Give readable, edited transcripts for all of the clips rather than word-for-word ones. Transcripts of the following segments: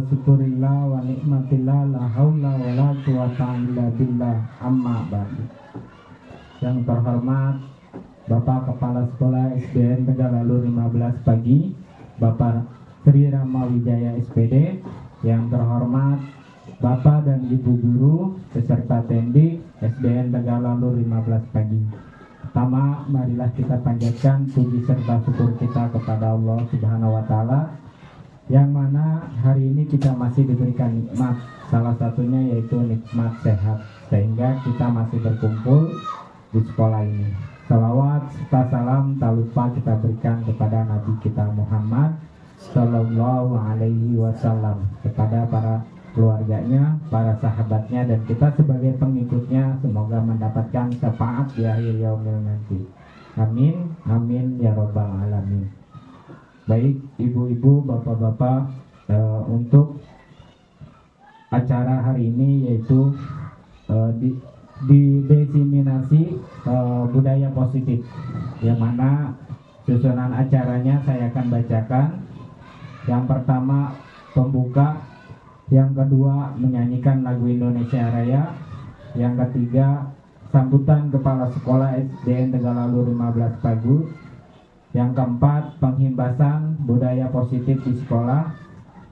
syukurillah wa nikmatillah la haula wa la quwata illa billah amma ba'du. Yang terhormat Bapak Kepala Sekolah SDN Tegalalu 15 Pagi, Bapak Sri Rama Wijaya SPD. Yang terhormat Bapak dan Ibu Guru beserta Tendik SDN Tegalalu 15 Pagi. Pertama, marilah kita panjatkan puji serta syukur kita kepada Allah Subhanahu wa Ta'ala, yang mana hari ini kita masih diberikan nikmat, salah satunya yaitu nikmat sehat, sehingga kita masih berkumpul di sekolah ini. Salawat serta salam tak lupa kita berikan kepada Nabi kita Muhammad Sallallahu Alaihi Wasallam, kepada para keluarganya, para sahabatnya, dan kita sebagai pengikutnya semoga mendapatkan syafaat di akhir yaumil nanti. Amin, amin ya robbal alamin. Baik ibu-ibu, bapak-bapak, untuk acara hari ini yaitu didiseminasi budaya positif, yang mana susunan acaranya saya akan bacakan. Yang pertama pembuka, yang kedua menyanyikan lagu Indonesia Raya, yang ketiga sambutan Kepala Sekolah SDN Tegalalu 15 Pagi, yang keempat penghimbasan budaya positif di sekolah,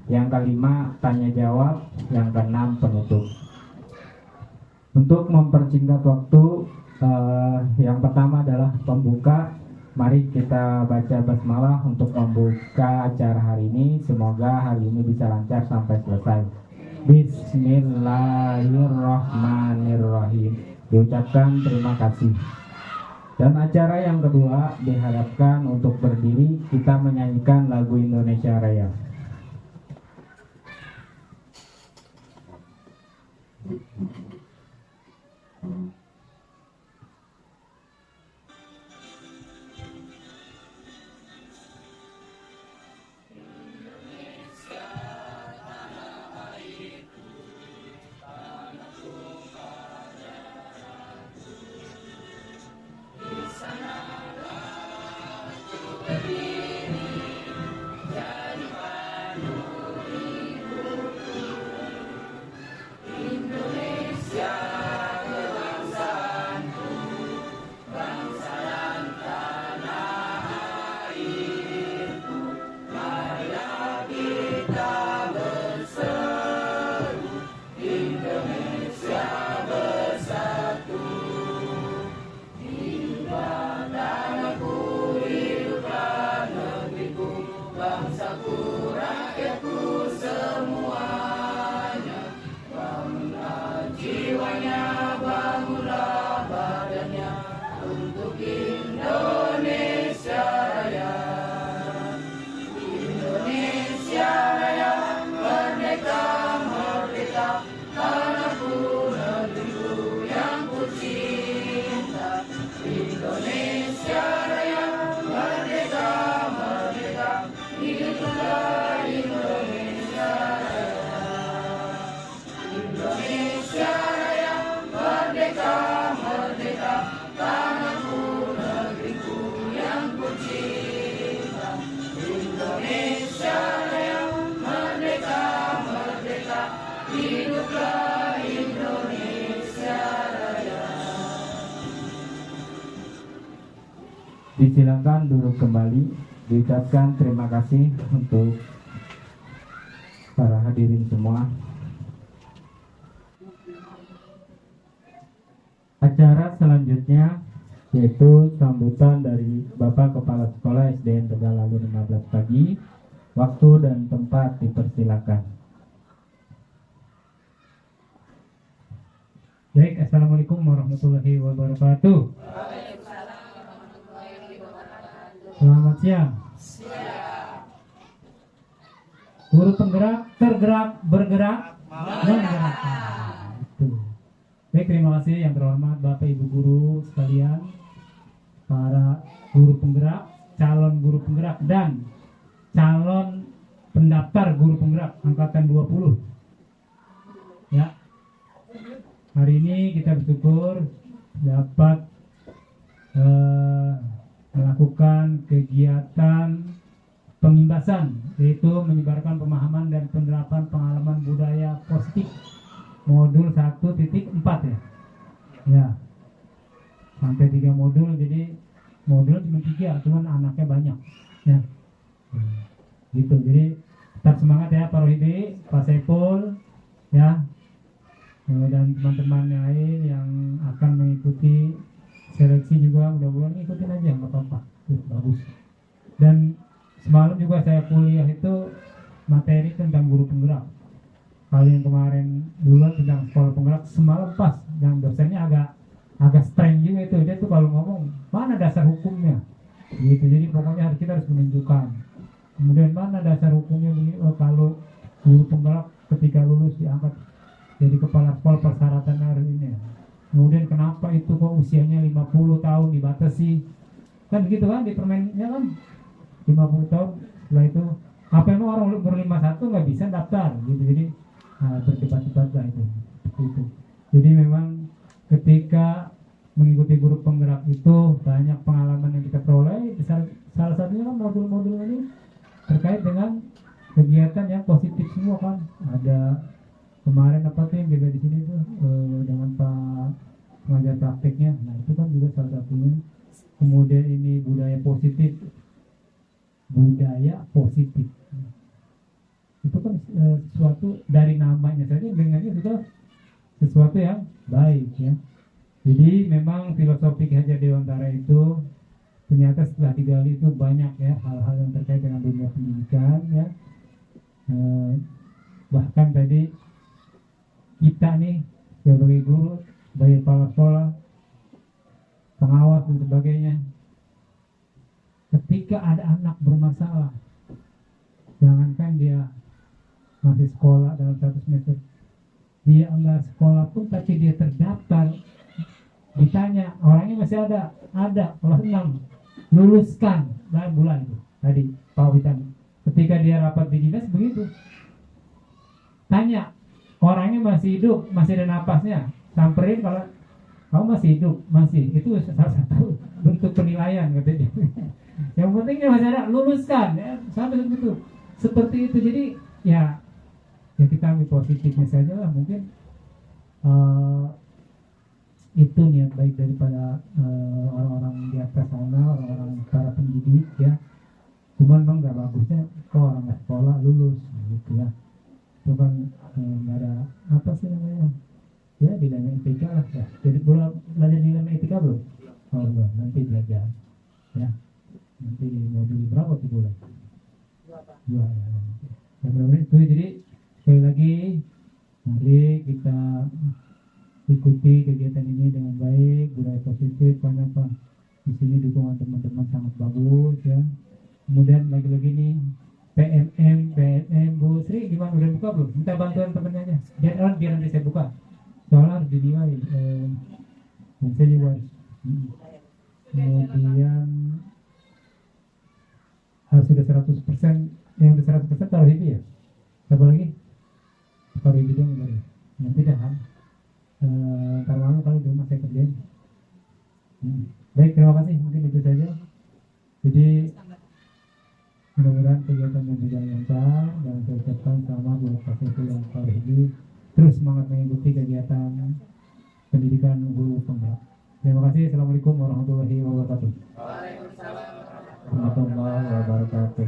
yang kelima tanya jawab, yang keenam penutup. Untuk mempersingkat waktu, yang pertama adalah pembuka. Mari kita baca basmalah untuk membuka acara hari ini. Semoga hari ini bisa lancar sampai selesai. Bismillahirrahmanirrahim. Diucapkan terima kasih. Dan acara yang kedua diharapkan untuk berdiri, kita menyanyikan lagu Indonesia Raya. Disilakan duduk kembali. Diucapkan terima kasih untuk para hadirin semua. Acara selanjutnya yaitu sambutan dari Bapak Kepala Sekolah SDN Tegalalu 15 Pagi. Waktu dan tempat dipersilakan. Baik, assalamualaikum warahmatullahi wabarakatuh. Selamat siang. Guru penggerak, tergerak, bergerak, menggerakkan. Baik, terima kasih yang terhormat Bapak Ibu Guru sekalian, para guru penggerak, calon guru penggerak, dan calon pendaftar guru penggerak angkatan 20. Ya. Hari ini kita bersyukur dapat melakukan kegiatan pengimbasan, yaitu menyebarkan pemahaman dan penerapan pengalaman budaya positif. Modul 1.4 ya. Ya. Sampai 3 modul, jadi modul cuma 3, cuman anaknya banyak. Ya. Gitu. Jadi tetap semangat ya Pak Rohidi, Pak Saiful, ya. Dan teman-teman lain yang akan mengikuti seleksi juga mudah-mudahan ikutin aja, nggak apa-apa. Bagus. Dan semalam juga saya kuliah itu materi tentang guru penggerak. Kalau yang kemarin dulu tentang sekolah penggerak, semalam pas, dan dosennya agak streng juga itu. Dia tuh kalau ngomong mana dasar hukumnya, gitu. Jadi pokoknya kita harus menunjukkan. Kemudian mana dasar hukumnya kalau guru penggerak ketika lulus diangkat jadi kepala sekolah, persyaratan hari ini. Kemudian kenapa itu kok usianya 50 tahun dibatasi? Kan gitu kan di permennya kan 50 tahun. Setelah itu apa yang orang umur 51 nggak bisa daftar gitu. Jadi berdebat-debat lah itu. Gitu. Jadi memang ketika mengikuti guru penggerak itu banyak pengalaman yang kita peroleh. Salah satunya kan modul-modul ini terkait dengan kegiatan yang positif semua kan. Ada kemarin apa tuh yang juga di sini tuh dengan Pak pengajar prakteknya. Nah itu kan juga salah satunya. Kemudian ini budaya positif. Itu kan sesuatu dari namanya saja dengannya sudah sesuatu yang baik ya. Jadi memang filosofi Ki Hajar Dewantara itu ternyata setelah digali itu banyak ya hal-hal yang terkait dengan dunia pendidikan ya. Bahkan tadi kita nih sebagai guru, sebagai kepala sekolah, pengawas dan sebagainya, ketika ada anak bermasalah, jangankan dia masih sekolah dalam 1 semester, dia enggak sekolah pun tapi dia terdaftar, ditanya orangnya masih ada kelas 6, luluskan dalam bulan itu tadi Pak Witan. Ketika dia rapat di dinas begitu, tanya orangnya masih hidup, masih ada napasnya, samperin kalau kamu masih hidup, masih, itu salah satu bentuk penilaian katanya. Yang penting dia masih ada, luluskan ya, sampai seperti itu. Jadi ya kita ambil positifnya saja lah. Mungkin itu niat baik daripada orang-orang di atas sana, orang-orang para pendidik ya. Cuman memang nggak bagusnya kok orang nggak sekolah lulus gitu ya. Itu kan nggak ada apa sih namanya ya, dilema etika lah ya. Jadi belajar dilema etika belum? Oh belum, nanti belajar ya. Nanti di modul berapa tuh bulan? 2 ya. Ya benar-benar itu. Jadi sekali lagi mari kita ikuti kegiatan ini dengan baik, budaya positif. Karena apa? Di sini dukungan teman-teman sangat bagus ya. Kemudian lagi-lagi nih PMM Bu Sri gimana, udah buka belum? Minta bantuan temennya aja. Biar nanti saya buka. Soalnya harus dinilai. Saya juga kemudian harus sudah 100%. Yang udah 100% taruh ini ya. Siapa lagi? Taruh ini dong ya. Nanti dah kan. Ntar malam kalau di rumah saya kerjain. Baik, terima kasih. Mungkin itu saja. Jadi mudah-mudahan kegiatan yang berjalan lancar dan saya ucapkan selamat buat Pak Saiful dan Pak Rohidi. Terus semangat mengikuti kegiatan pendidikan guru penggerak. Terima kasih. Assalamualaikum warahmatullahi wabarakatuh. Waalaikumsalam warahmatullahi wabarakatuh.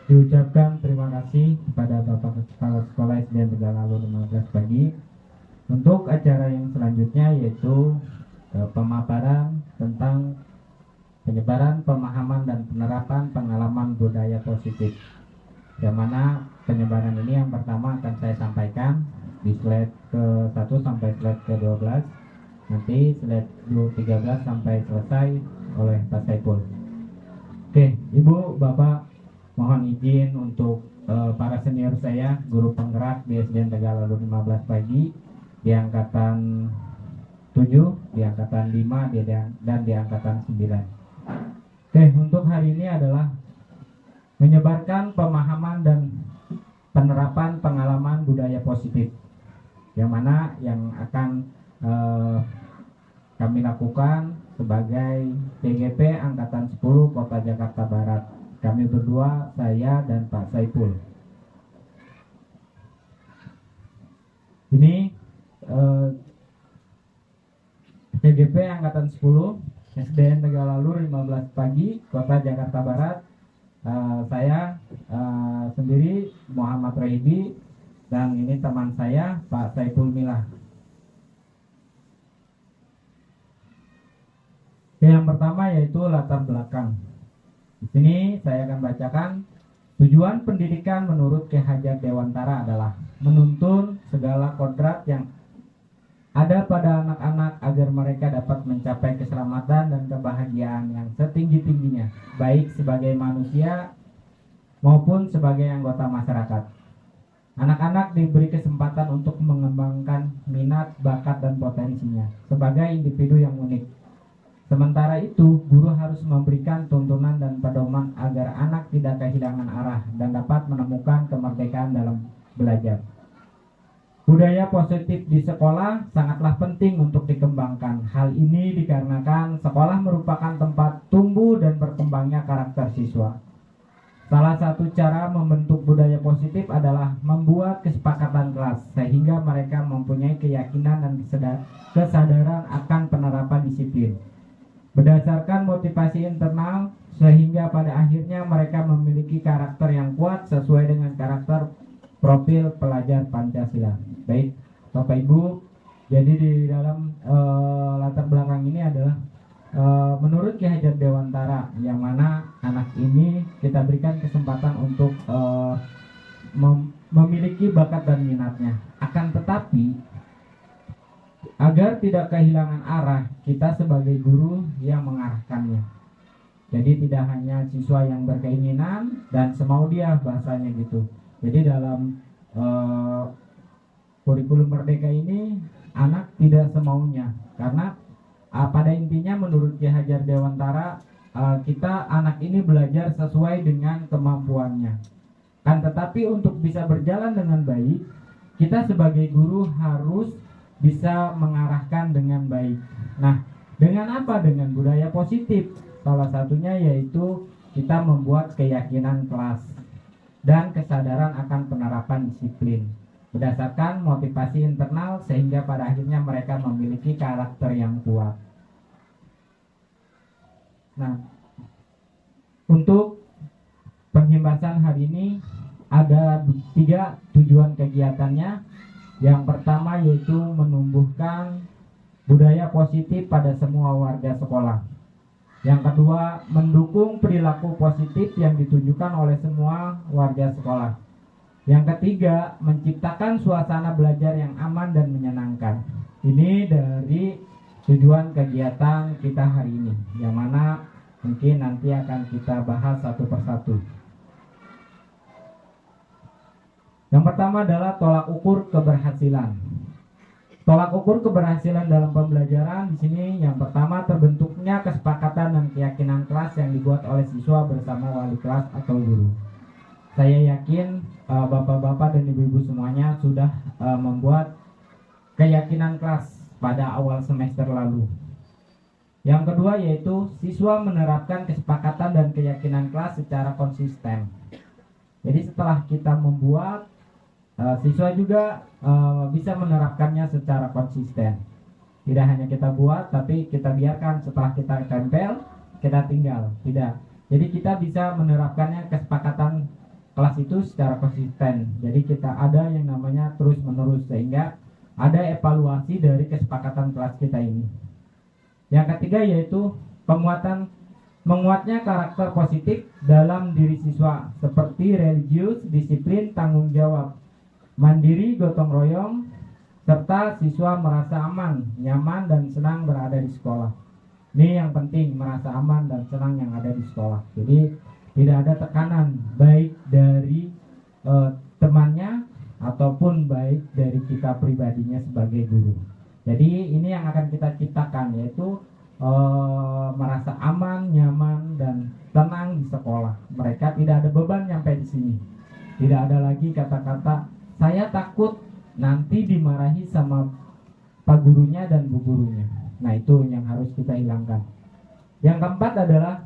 Diucapkan terima kasih kepada Bapak Kepala Sekolah SDN Tegalalu 15 pagi. Untuk acara yang selanjutnya yaitu pemaparan tentang penyebaran pemahaman dan penerapan pengalaman budaya positif. Yang mana penyebaran ini yang pertama akan saya sampaikan di slide ke-1 sampai slide ke-12. Nanti slide 13 sampai selesai oleh Pak Saiful. Oke, Ibu, Bapak, mohon izin untuk para senior saya, guru penggerak di SDN Tegalalu 15 pagi di angkatan 7, di angkatan 5, dan di angkatan 9. Oke, untuk hari ini adalah menyebarkan pemahaman dan penerapan pengalaman budaya positif, yang mana yang akan kami lakukan sebagai TGP Angkatan 10 Kota Jakarta Barat. Kami berdua, saya dan Pak Saiful. Ini CGP Angkatan 10 SDN Tegalalur 15 pagi, Kota Jakarta Barat. Saya sendiri Muhammad Rohidi, dan ini teman saya Pak Saiful Milah. Yang pertama yaitu latar belakang. Di sini saya akan bacakan tujuan pendidikan menurut Ki Hajar Dewantara adalah menuntun segala kodrat yang ada pada anak-anak agar mereka dapat mencapai keselamatan dan kebahagiaan yang setinggi-tingginya, baik sebagai manusia maupun sebagai anggota masyarakat. Anak-anak diberi kesempatan untuk mengembangkan minat, bakat, dan potensinya sebagai individu yang unik. Sementara itu, guru harus memberikan tuntunan dan pedoman agar anak tidak kehilangan arah dan dapat menemukan kemerdekaan dalam belajar. Budaya positif di sekolah sangatlah penting untuk dikembangkan. Hal ini dikarenakan sekolah merupakan tempat tumbuh dan berkembangnya karakter siswa. Salah satu cara membentuk budaya positif adalah membuat kesepakatan kelas, sehingga mereka mempunyai keyakinan dan kesadaran akan penerapan disiplin. Berdasarkan motivasi internal, sehingga pada akhirnya mereka memiliki karakter yang kuat sesuai dengan karakter profil pelajar Pancasila. Baik, Bapak Ibu, jadi di dalam latar belakang ini adalah menurut Ki Hajar Dewantara, yang mana anak ini kita berikan kesempatan untuk memiliki bakat dan minatnya. Akan tetapi, agar tidak kehilangan arah, kita sebagai guru yang mengarahkannya. Jadi tidak hanya siswa yang berkeinginan dan semau dia, bahasanya gitu. Jadi dalam kurikulum Merdeka ini anak tidak semaunya, karena pada intinya menurut Ki Hajar Dewantara kita anak ini belajar sesuai dengan kemampuannya. Kan tetapi untuk bisa berjalan dengan baik, kita sebagai guru harus bisa mengarahkan dengan baik. Nah, dengan apa? Dengan budaya positif. Salah satunya yaitu kita membuat keyakinan kelas dan kesadaran akan penerapan disiplin berdasarkan motivasi internal, sehingga pada akhirnya mereka memiliki karakter yang kuat. Nah, untuk penghembasan hari ini ada 3 tujuan kegiatannya. Yang pertama yaitu menumbuhkan budaya positif pada semua warga sekolah. Yang kedua, mendukung perilaku positif yang ditunjukkan oleh semua warga sekolah. Yang ketiga, menciptakan suasana belajar yang aman dan menyenangkan. Ini dari tujuan kegiatan kita hari ini, yang mana mungkin nanti akan kita bahas satu persatu. Yang pertama adalah tolak ukur keberhasilan. Tolak ukur keberhasilan dalam pembelajaran di sini yang pertama terbentuknya kesepakatan dan keyakinan kelas yang dibuat oleh siswa bersama wali kelas atau guru. Saya yakin bapak-bapak dan ibu-ibu semuanya sudah membuat keyakinan kelas pada awal semester lalu. Yang kedua yaitu siswa menerapkan kesepakatan dan keyakinan kelas secara konsisten. Jadi setelah kita membuat, siswa juga bisa menerapkannya secara konsisten. Tidak hanya kita buat, tapi kita biarkan setelah kita tempel, kita tinggal. Tidak. Jadi kita bisa menerapkannya kesepakatan kelas itu secara konsisten. Jadi kita ada yang namanya terus menerus, sehingga ada evaluasi dari kesepakatan kelas kita ini. Yang ketiga yaitu menguatnya karakter positif dalam diri siswa, seperti religius, disiplin, tanggung jawab, mandiri, gotong royong, serta siswa merasa aman, nyaman, dan senang berada di sekolah. Ini yang penting, merasa aman dan senang yang ada di sekolah. Jadi tidak ada tekanan baik dari temannya ataupun baik dari kita pribadinya sebagai guru. Jadi ini yang akan kita ciptakan, yaitu merasa aman, nyaman, dan tenang di sekolah. Mereka tidak ada beban sampai di sini. Tidak ada lagi kata-kata saya takut nanti dimarahi sama pak gurunya dan bu gurunya. Nah, itu yang harus kita hilangkan. Yang keempat adalah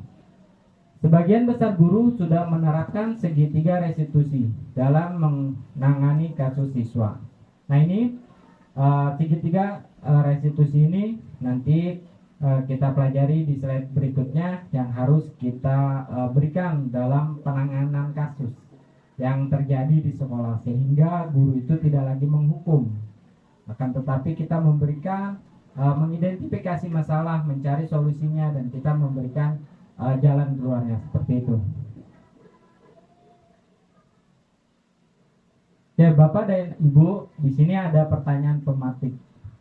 Sebagian besar guru sudah menerapkan segitiga restitusi dalam menangani kasus siswa. Nah ini segitiga restitusi ini nanti kita pelajari di slide berikutnya yang harus kita berikan dalam penanganan kasus yang terjadi di sekolah, sehingga guru itu tidak lagi menghukum, akan tetapi kita memberikan mengidentifikasi masalah, mencari solusinya, dan kita memberikan jalan keluarnya, seperti itu. Ya, Bapak dan Ibu, di sini ada pertanyaan pematik.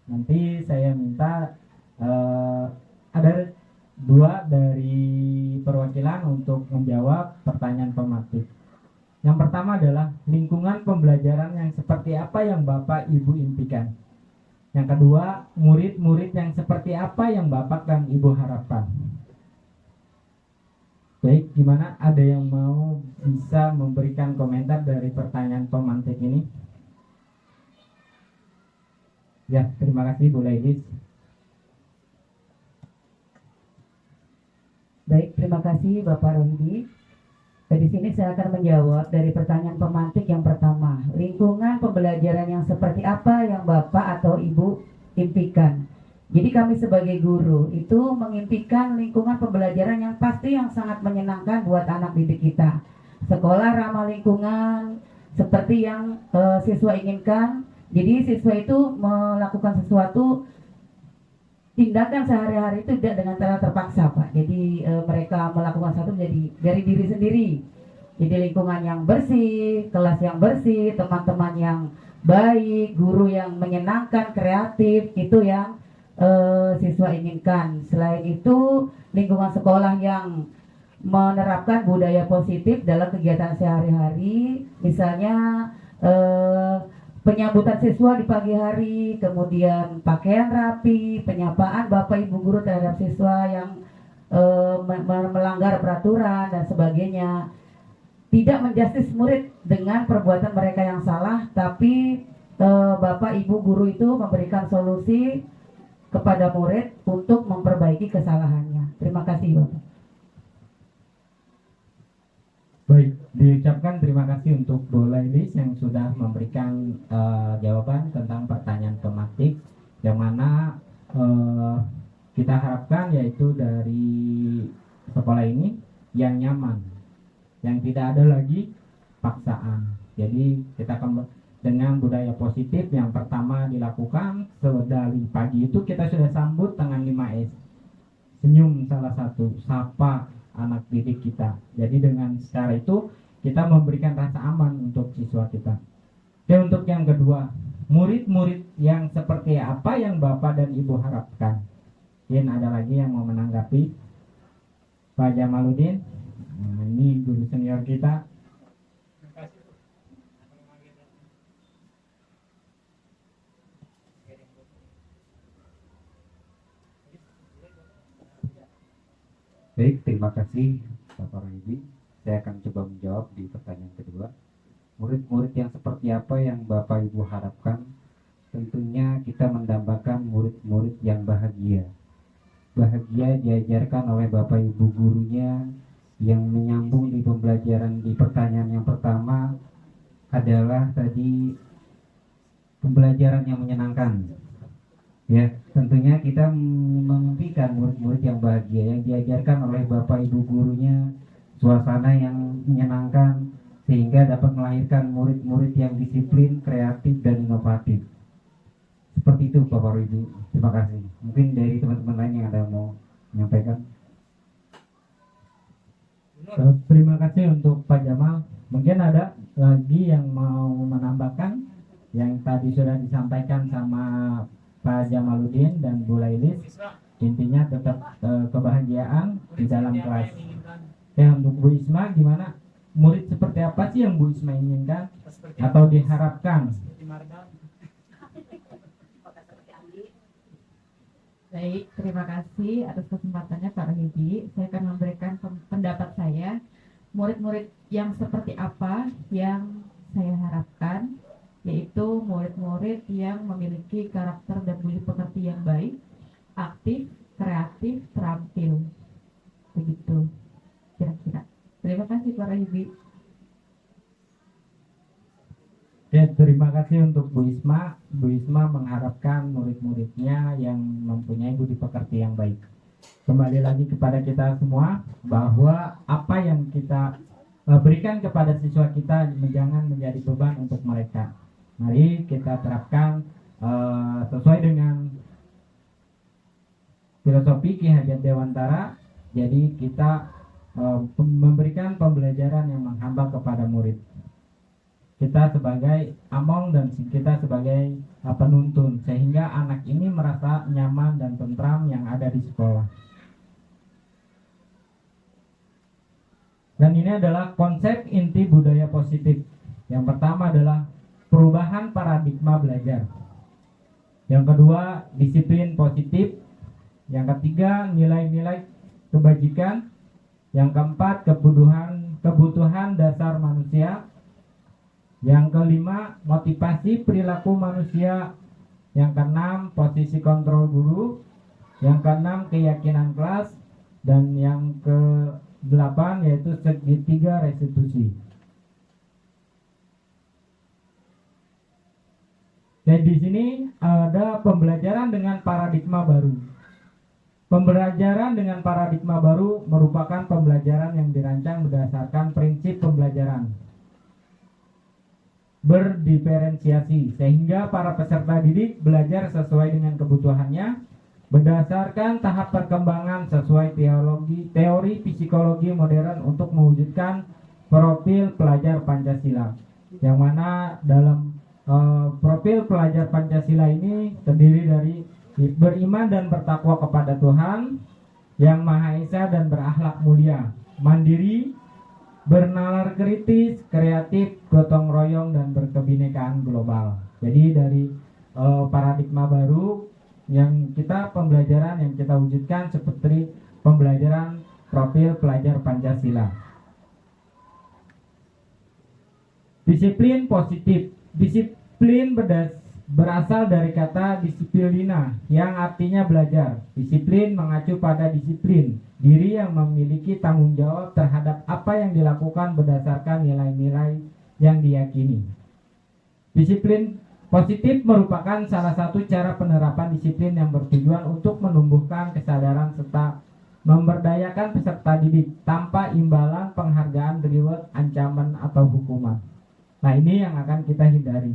Nanti saya minta ada 2 dari perwakilan untuk menjawab pertanyaan pematik. Yang pertama adalah lingkungan pembelajaran yang seperti apa yang Bapak Ibu impikan. Yang kedua, murid-murid yang seperti apa yang Bapak dan Ibu harapkan. Baik, gimana? Ada yang mau bisa memberikan komentar dari pertanyaan pemantik ini? Ya, terima kasih Bu Ladies. Baik, terima kasih Bapak Rohidi. Di sini saya akan menjawab dari pertanyaan pemantik yang pertama. Lingkungan pembelajaran yang seperti apa yang Bapak atau Ibu impikan? Jadi kami sebagai guru itu mengimpikan lingkungan pembelajaran yang pasti yang sangat menyenangkan buat anak didik kita. Sekolah ramah lingkungan seperti yang siswa inginkan. Jadi siswa itu melakukan sesuatu tindakan sehari-hari itu tidak dengan cara terpaksa, Pak. Jadi mereka melakukan sesuatu jadi dari diri sendiri. Jadi lingkungan yang bersih, kelas yang bersih, teman-teman yang baik, guru yang menyenangkan, kreatif, itu yang siswa inginkan. Selain itu, lingkungan sekolah yang menerapkan budaya positif dalam kegiatan sehari-hari, misalnya penyambutan siswa di pagi hari, kemudian pakaian rapi, penyapaan Bapak Ibu guru terhadap siswa yang melanggar peraturan dan sebagainya. Tidak menjustis murid dengan perbuatan mereka yang salah, tapi Bapak Ibu guru itu memberikan solusi kepada murid untuk memperbaiki kesalahannya. Terima kasih Bapak. Baik, diucapkan terima kasih untuk Bu Lailis yang sudah memberikan jawaban tentang pertanyaan tematik, yang mana kita harapkan yaitu dari sekolah ini yang nyaman, yang tidak ada lagi paksaan. Jadi kita dengan budaya positif yang pertama dilakukan dari pagi itu kita sudah sambut dengan 5S. Senyum salah satu, sapa anak didik kita. Jadi dengan cara itu kita memberikan rasa aman untuk siswa kita. Dan untuk yang kedua, murid-murid yang seperti apa yang Bapak dan Ibu harapkan? Mungkin ada lagi yang mau menanggapi? Pak Jamaludin, nah, ini guru senior kita. Baik, terima kasih Bapak Rohidi. Saya akan coba menjawab di pertanyaan kedua. Murid-murid yang seperti apa yang Bapak Ibu harapkan? Tentunya kita mendambakan murid-murid yang bahagia. Bahagia diajarkan oleh Bapak Ibu gurunya, yang menyambung di pembelajaran di pertanyaan yang pertama adalah tadi pembelajaran yang menyenangkan. Ya, tentunya kita mengimpikan murid-murid yang bahagia, yang diajarkan oleh Bapak Ibu gurunya, suasana yang menyenangkan, sehingga dapat melahirkan murid-murid yang disiplin, kreatif, dan inovatif. Seperti itu Bapak Ibu. Terima kasih. Mungkin dari teman-teman lain yang ada mau menyampaikan. Terima kasih untuk Pak Jamal. Mungkin ada lagi yang mau menambahkan yang tadi sudah disampaikan sama Pak Jamaludin dan Bu Lailis. Intinya tetap kebahagiaan di dalam kelas. Ya, untuk Bu Isma gimana? Murid seperti apa sih yang Bu Isma inginkan atau diharapkan? Baik, terima kasih atas kesempatannya Pak Rohidi. Saya akan memberikan pendapat saya. Murid-murid yang seperti apa yang saya harapkan, yaitu murid-murid yang memiliki karakter dan budi pekerti yang baik, aktif, kreatif, terampil. Begitu. kira-kira. Terima kasih Pak Rohidi. Ya, terima kasih untuk Bu Isma. Bu Isma mengharapkan murid-muridnya yang mempunyai budi pekerti yang baik. Kembali lagi kepada kita semua bahwa apa yang kita berikan kepada siswa kita jangan menjadi beban untuk mereka. Mari kita terapkan sesuai dengan filosofi Ki Hajar Dewantara. Jadi kita memberikan pembelajaran yang menghamba kepada murid. Kita sebagai among dan kita sebagai penuntun, sehingga anak ini merasa nyaman dan tentram yang ada di sekolah. Dan ini adalah konsep inti budaya positif. Yang pertama adalah perubahan paradigma belajar. Yang kedua, disiplin positif. Yang ketiga, nilai-nilai kebajikan. Yang keempat, kebutuhan dasar manusia. Yang kelima, motivasi perilaku manusia. Yang keenam, posisi kontrol guru. Yang keenam, keyakinan kelas. Dan yang ke-8 yaitu segitiga restitusi. Dan di sini ada pembelajaran dengan paradigma baru. Pembelajaran dengan paradigma baru merupakan pembelajaran yang dirancang berdasarkan prinsip pembelajaran berdiferensiasi, sehingga para peserta didik belajar sesuai dengan kebutuhannya berdasarkan tahap perkembangan sesuai teori psikologi modern untuk mewujudkan profil pelajar Pancasila, yang mana dalam profil pelajar Pancasila ini terdiri dari beriman dan bertakwa kepada Tuhan Yang Maha Esa dan berakhlak mulia, mandiri, bernalar kritis, kreatif, gotong royong, dan berkebinekaan global. Jadi dari paradigma baru yang pembelajaran yang kita wujudkan seperti pembelajaran profil pelajar Pancasila. Disiplin positif. Disiplin berasal dari kata disiplina yang artinya belajar. Disiplin mengacu pada disiplin diri yang memiliki tanggung jawab terhadap apa yang dilakukan berdasarkan nilai-nilai yang diyakini. Disiplin positif merupakan salah satu cara penerapan disiplin yang bertujuan untuk menumbuhkan kesadaran serta memberdayakan peserta didik tanpa imbalan, penghargaan, reward, ancaman, atau hukuman. Nah, ini yang akan kita hindari.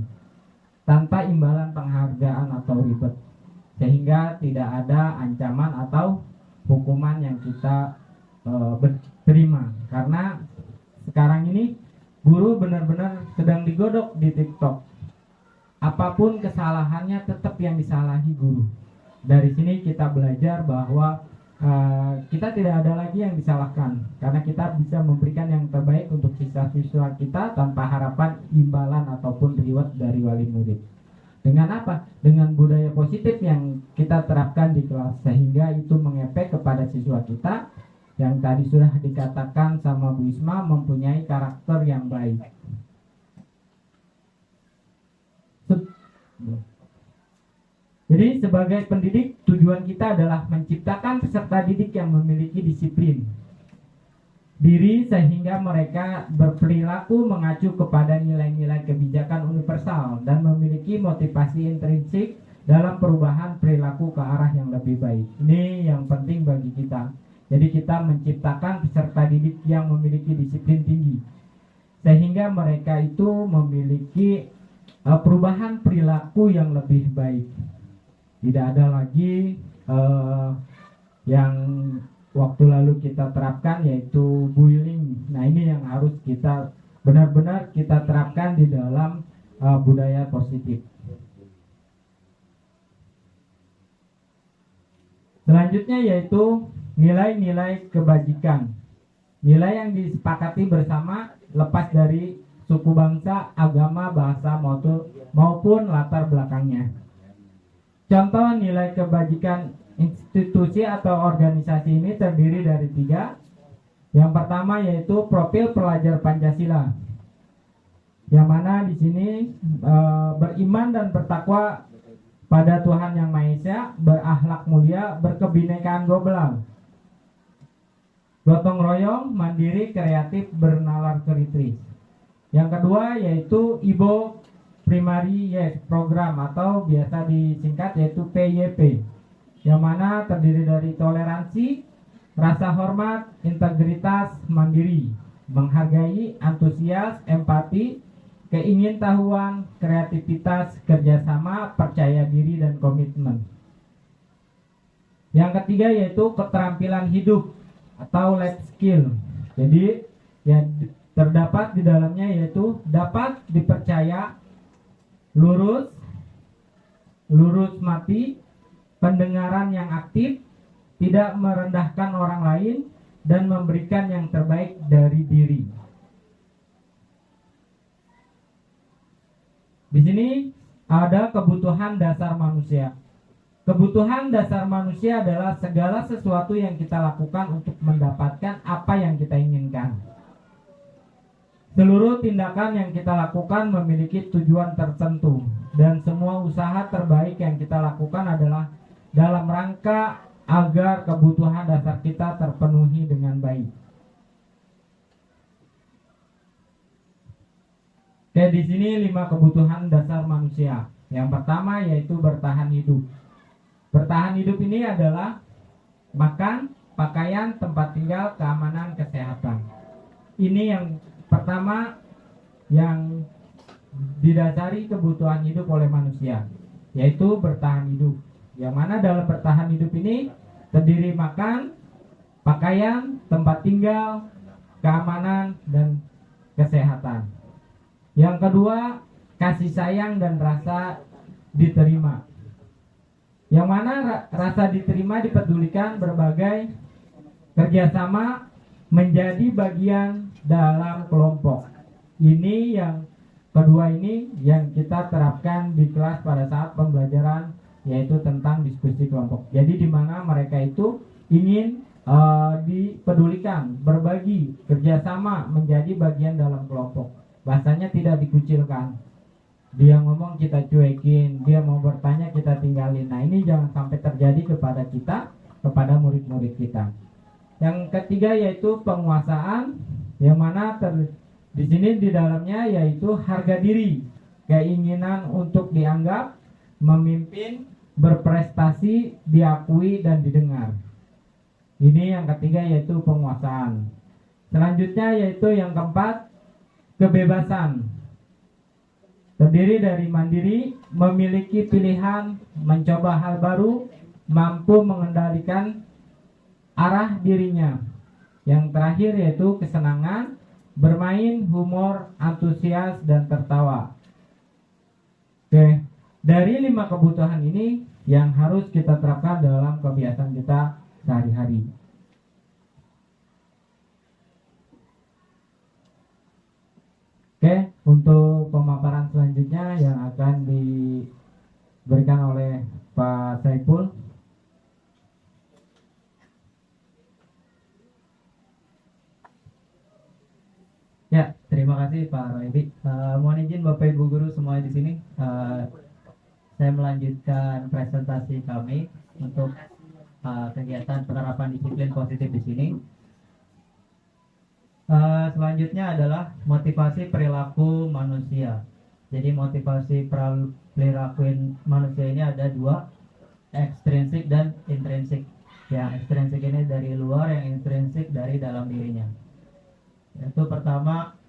Tanpa imbalan, penghargaan, atau reward, sehingga tidak ada ancaman atau hukuman yang kita terima. Karena sekarang ini guru benar-benar sedang digodok di TikTok. Apapun kesalahannya tetap yang disalahi guru. Dari sini kita belajar bahwa kita tidak ada lagi yang disalahkan, karena kita bisa memberikan yang terbaik untuk siswa-siswa kita tanpa harapan imbalan ataupun reward dari wali murid. Dengan apa? Dengan budaya positif yang kita terapkan di kelas, sehingga itu mengefek kepada siswa kita yang tadi sudah dikatakan sama Bu Isma mempunyai karakter yang baik. Jadi sebagai pendidik, tujuan kita adalah menciptakan peserta didik yang memiliki disiplin diri sehingga mereka berperilaku mengacu kepada nilai-nilai kebijakan universal dan memiliki motivasi intrinsik dalam perubahan perilaku ke arah yang lebih baik. Ini yang penting bagi kita. Jadi kita menciptakan peserta didik yang memiliki disiplin tinggi sehingga mereka itu memiliki perubahan perilaku yang lebih baik. Tidak ada lagi yang waktu lalu kita terapkan, yaitu bullying. Nah, ini yang harus kita benar-benar kita terapkan di dalam budaya positif. Selanjutnya yaitu nilai-nilai kebajikan. Nilai yang disepakati bersama lepas dari suku bangsa, agama, bahasa maupun latar belakangnya. Contoh nilai kebajikan institusi atau organisasi ini terdiri dari 3. Yang pertama yaitu profil pelajar Pancasila, yang mana di sini beriman dan bertakwa pada Tuhan Yang Maha Esa, berakhlak mulia, berkebinekaan global. gotong royong, mandiri, kreatif, bernalar kritis. Yang kedua yaitu IBO Primary Yes Program atau biasa disingkat yaitu PYP, yang mana terdiri dari toleransi, rasa hormat, integritas, mandiri, menghargai, antusias, empati, keingintahuan, kreativitas, kerjasama, percaya diri, dan komitmen. Yang ketiga yaitu keterampilan hidup atau life skill. Jadi ya terdapat di dalamnya yaitu dapat dipercaya, lurus mati, pendengaran yang aktif, tidak merendahkan orang lain, dan memberikan yang terbaik dari diri. Di sini ada kebutuhan dasar manusia. Kebutuhan dasar manusia adalah segala sesuatu yang kita lakukan untuk mendapatkan apa yang kita inginkan. Seluruh tindakan yang kita lakukan memiliki tujuan tertentu, dan semua usaha terbaik yang kita lakukan adalah dalam rangka agar kebutuhan dasar kita terpenuhi dengan baik. Oke, di sini 5 kebutuhan dasar manusia. Yang pertama yaitu bertahan hidup. Bertahan hidup ini adalah makan, pakaian, tempat tinggal, keamanan, kesehatan. Ini yang pertama yang didasari kebutuhan hidup oleh manusia, yaitu bertahan hidup. Yang mana dalam bertahan hidup ini terdiri makan, pakaian, tempat tinggal, keamanan, dan kesehatan. Yang kedua, kasih sayang dan rasa diterima. Yang mana rasa diterima dipedulikan berbagai kerjasama menjadi bagian dalam kelompok. Ini yang kedua ini yang kita terapkan di kelas pada saat pembelajaran, yaitu tentang diskusi kelompok. Jadi di mana mereka itu ingin dipedulikan, berbagi, kerjasama menjadi bagian dalam kelompok. Bahasanya tidak dikucilkan. Dia ngomong kita cuekin, dia mau bertanya kita tinggalin. Nah ini jangan sampai terjadi kepada kita, kepada murid-murid kita. Yang ketiga yaitu penguasaan, yang mana di sini di dalamnya yaitu harga diri, keinginan untuk dianggap, memimpin, berprestasi, diakui, dan didengar. Ini yang ketiga yaitu penguasaan. Selanjutnya yaitu yang keempat, kebebasan. Terdiri dari mandiri, memiliki pilihan, mencoba hal baru, mampu mengendalikan arah dirinya. Yang terakhir yaitu kesenangan, bermain, humor, antusias, dan tertawa. Oke, dari 5 kebutuhan ini yang harus kita terapkan dalam kebiasaan kita sehari-hari. Oke, untuk pemaparan selanjutnya yang akan diberikan oleh Pak Saiful. Ya, terima kasih Pak Roybi. Mohon izin Bapak Ibu Guru semua di sini. Saya melanjutkan presentasi kami untuk kegiatan penerapan disiplin positif di sini. Selanjutnya adalah motivasi perilaku manusia. Jadi motivasi perilaku manusia ini ada 2, ekstrinsik dan intrinsik. Yang ekstrinsik ini dari luar, yang intrinsik dari dalam dirinya. Yaitu pertama,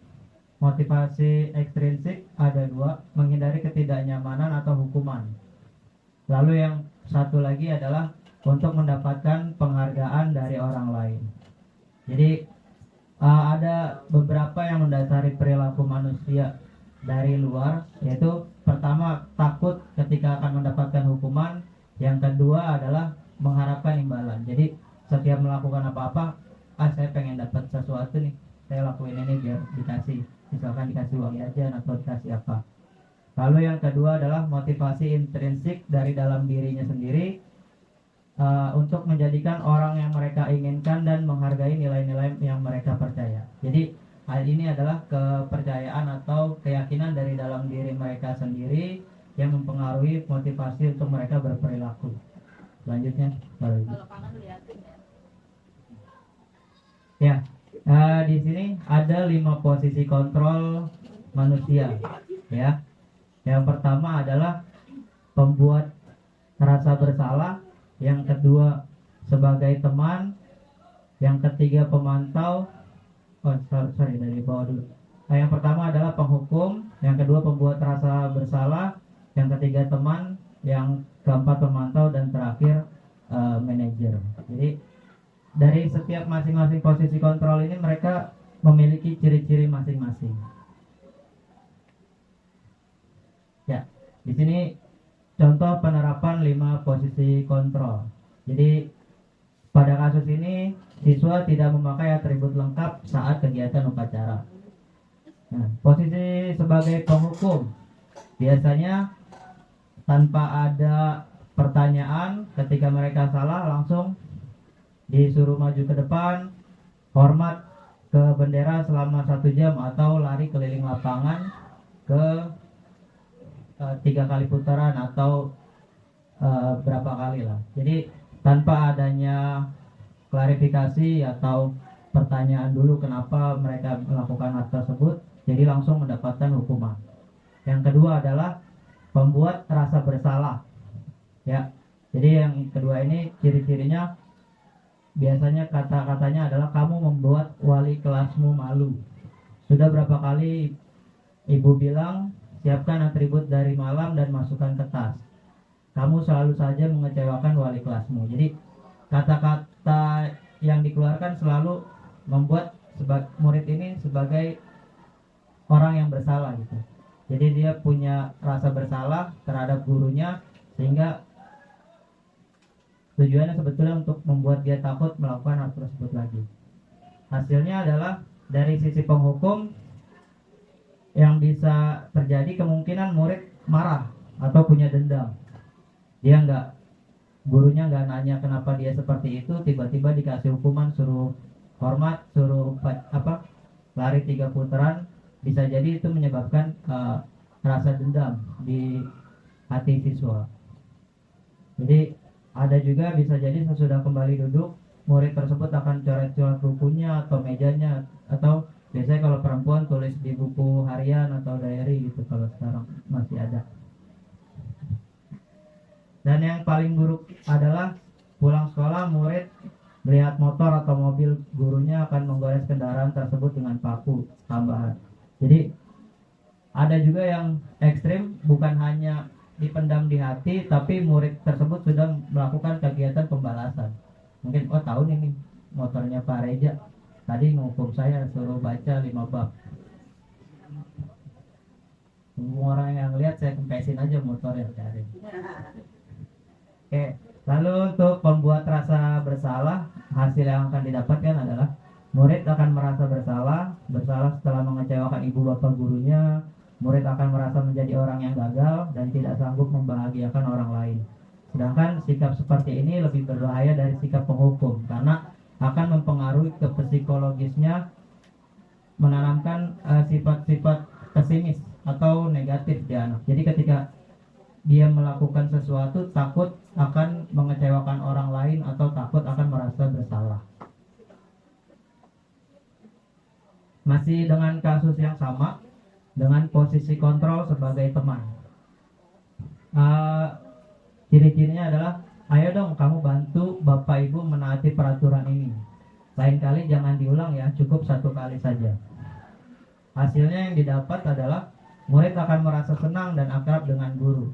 motivasi ekstrinsik ada 2, menghindari ketidaknyamanan atau hukuman. Lalu yang satu lagi adalah untuk mendapatkan penghargaan dari orang lain. Jadi ada beberapa yang mendasari perilaku manusia dari luar, yaitu pertama takut ketika akan mendapatkan hukuman, yang kedua adalah mengharapkan imbalan. Jadi setiap melakukan apa-apa, saya pengen dapat sesuatu nih, saya lakuin ini biar dikasih, misalkan dikasih uang jajan atau dikasih apa. Lalu yang kedua adalah motivasi intrinsik dari dalam dirinya sendiri, untuk menjadikan orang yang mereka inginkan dan menghargai nilai-nilai yang mereka percaya. Jadi hal ini adalah kepercayaan atau keyakinan dari dalam diri mereka sendiri yang mempengaruhi motivasi untuk mereka berperilaku. Selanjutnya, kalau kangen lihatin ya. Ya, di sini ada 5 posisi kontrol manusia. Ya, yang pertama adalah pembuat rasa bersalah, yang kedua sebagai teman, yang ketiga pemantau. Oh, sorry dari bawah dulu. Yang pertama adalah penghukum, yang kedua pembuat rasa bersalah, yang ketiga teman, yang keempat pemantau, dan terakhir manajer. Jadi dari setiap masing-masing posisi kontrol ini mereka memiliki ciri-ciri masing-masing. Ya, di sini contoh penerapan 5 posisi kontrol. Jadi pada kasus ini siswa tidak memakai atribut lengkap saat kegiatan upacara. Nah, posisi sebagai penghukum biasanya tanpa ada pertanyaan, ketika mereka salah langsung disuruh maju ke depan, hormat ke bendera selama 1 jam, atau lari keliling lapangan ke 3 kali putaran atau berapa kali lah. Jadi tanpa adanya klarifikasi atau pertanyaan dulu kenapa mereka melakukan hal tersebut, jadi langsung mendapatkan hukuman. Yang kedua adalah pembuat rasa bersalah. Ya, jadi yang kedua ini ciri-cirinya biasanya kata-katanya adalah kamu membuat wali kelasmu malu. Sudah berapa kali ibu bilang siapkan atribut dari malam dan masukkan ke tas. Kamu selalu saja mengecewakan wali kelasmu. Jadi kata-kata yang dikeluarkan selalu membuat murid ini sebagai orang yang bersalah gitu. Jadi dia punya rasa bersalah terhadap gurunya, sehingga tujuannya sebetulnya untuk membuat dia takut melakukan hal tersebut lagi. Hasilnya adalah dari sisi penghukum yang bisa terjadi kemungkinan murid marah atau punya dendam. Dia gurunya nggak nanya kenapa dia seperti itu, tiba-tiba dikasih hukuman suruh hormat, suruh lari 3 putaran, bisa jadi itu menyebabkan rasa dendam di hati siswa. Jadi ada juga bisa jadi sesudah kembali duduk, murid tersebut akan coret-coret bukunya atau mejanya, atau biasanya kalau perempuan tulis di buku harian atau diary gitu, kalau sekarang masih ada. Dan yang paling buruk adalah pulang sekolah murid melihat motor atau mobil gurunya akan menggores kendaraan tersebut dengan paku tambahan. Jadi ada juga yang ekstrim, bukan hanya dipendam di hati, tapi murid tersebut sudah melakukan kegiatan pembalasan. Mungkin tahu nih motornya Pak Reja tadi menghukum saya, suruh baca 5 bab. Semua orang yang lihat saya kempesin aja motornya cari. Oke, lalu untuk pembuat rasa bersalah, hasil yang akan didapatkan adalah murid akan merasa bersalah setelah mengecewakan ibu bapak gurunya. Murid akan merasa menjadi orang yang gagal dan tidak sanggup membahagiakan orang lain. Sedangkan sikap seperti ini lebih berbahaya dari sikap penghukum, karena akan mempengaruhi ke psikologisnya, menanamkan sifat-sifat pesimis atau negatif di anak. Jadi ketika dia melakukan sesuatu, takut akan mengecewakan orang lain atau takut akan merasa bersalah. Masih dengan kasus yang sama, dengan posisi kontrol sebagai teman. Ciri-cirinya adalah, ayo dong kamu bantu bapak ibu menaati peraturan ini. Lain kali jangan diulang ya, cukup 1 kali saja. Hasilnya yang didapat adalah murid akan merasa senang dan akrab dengan guru.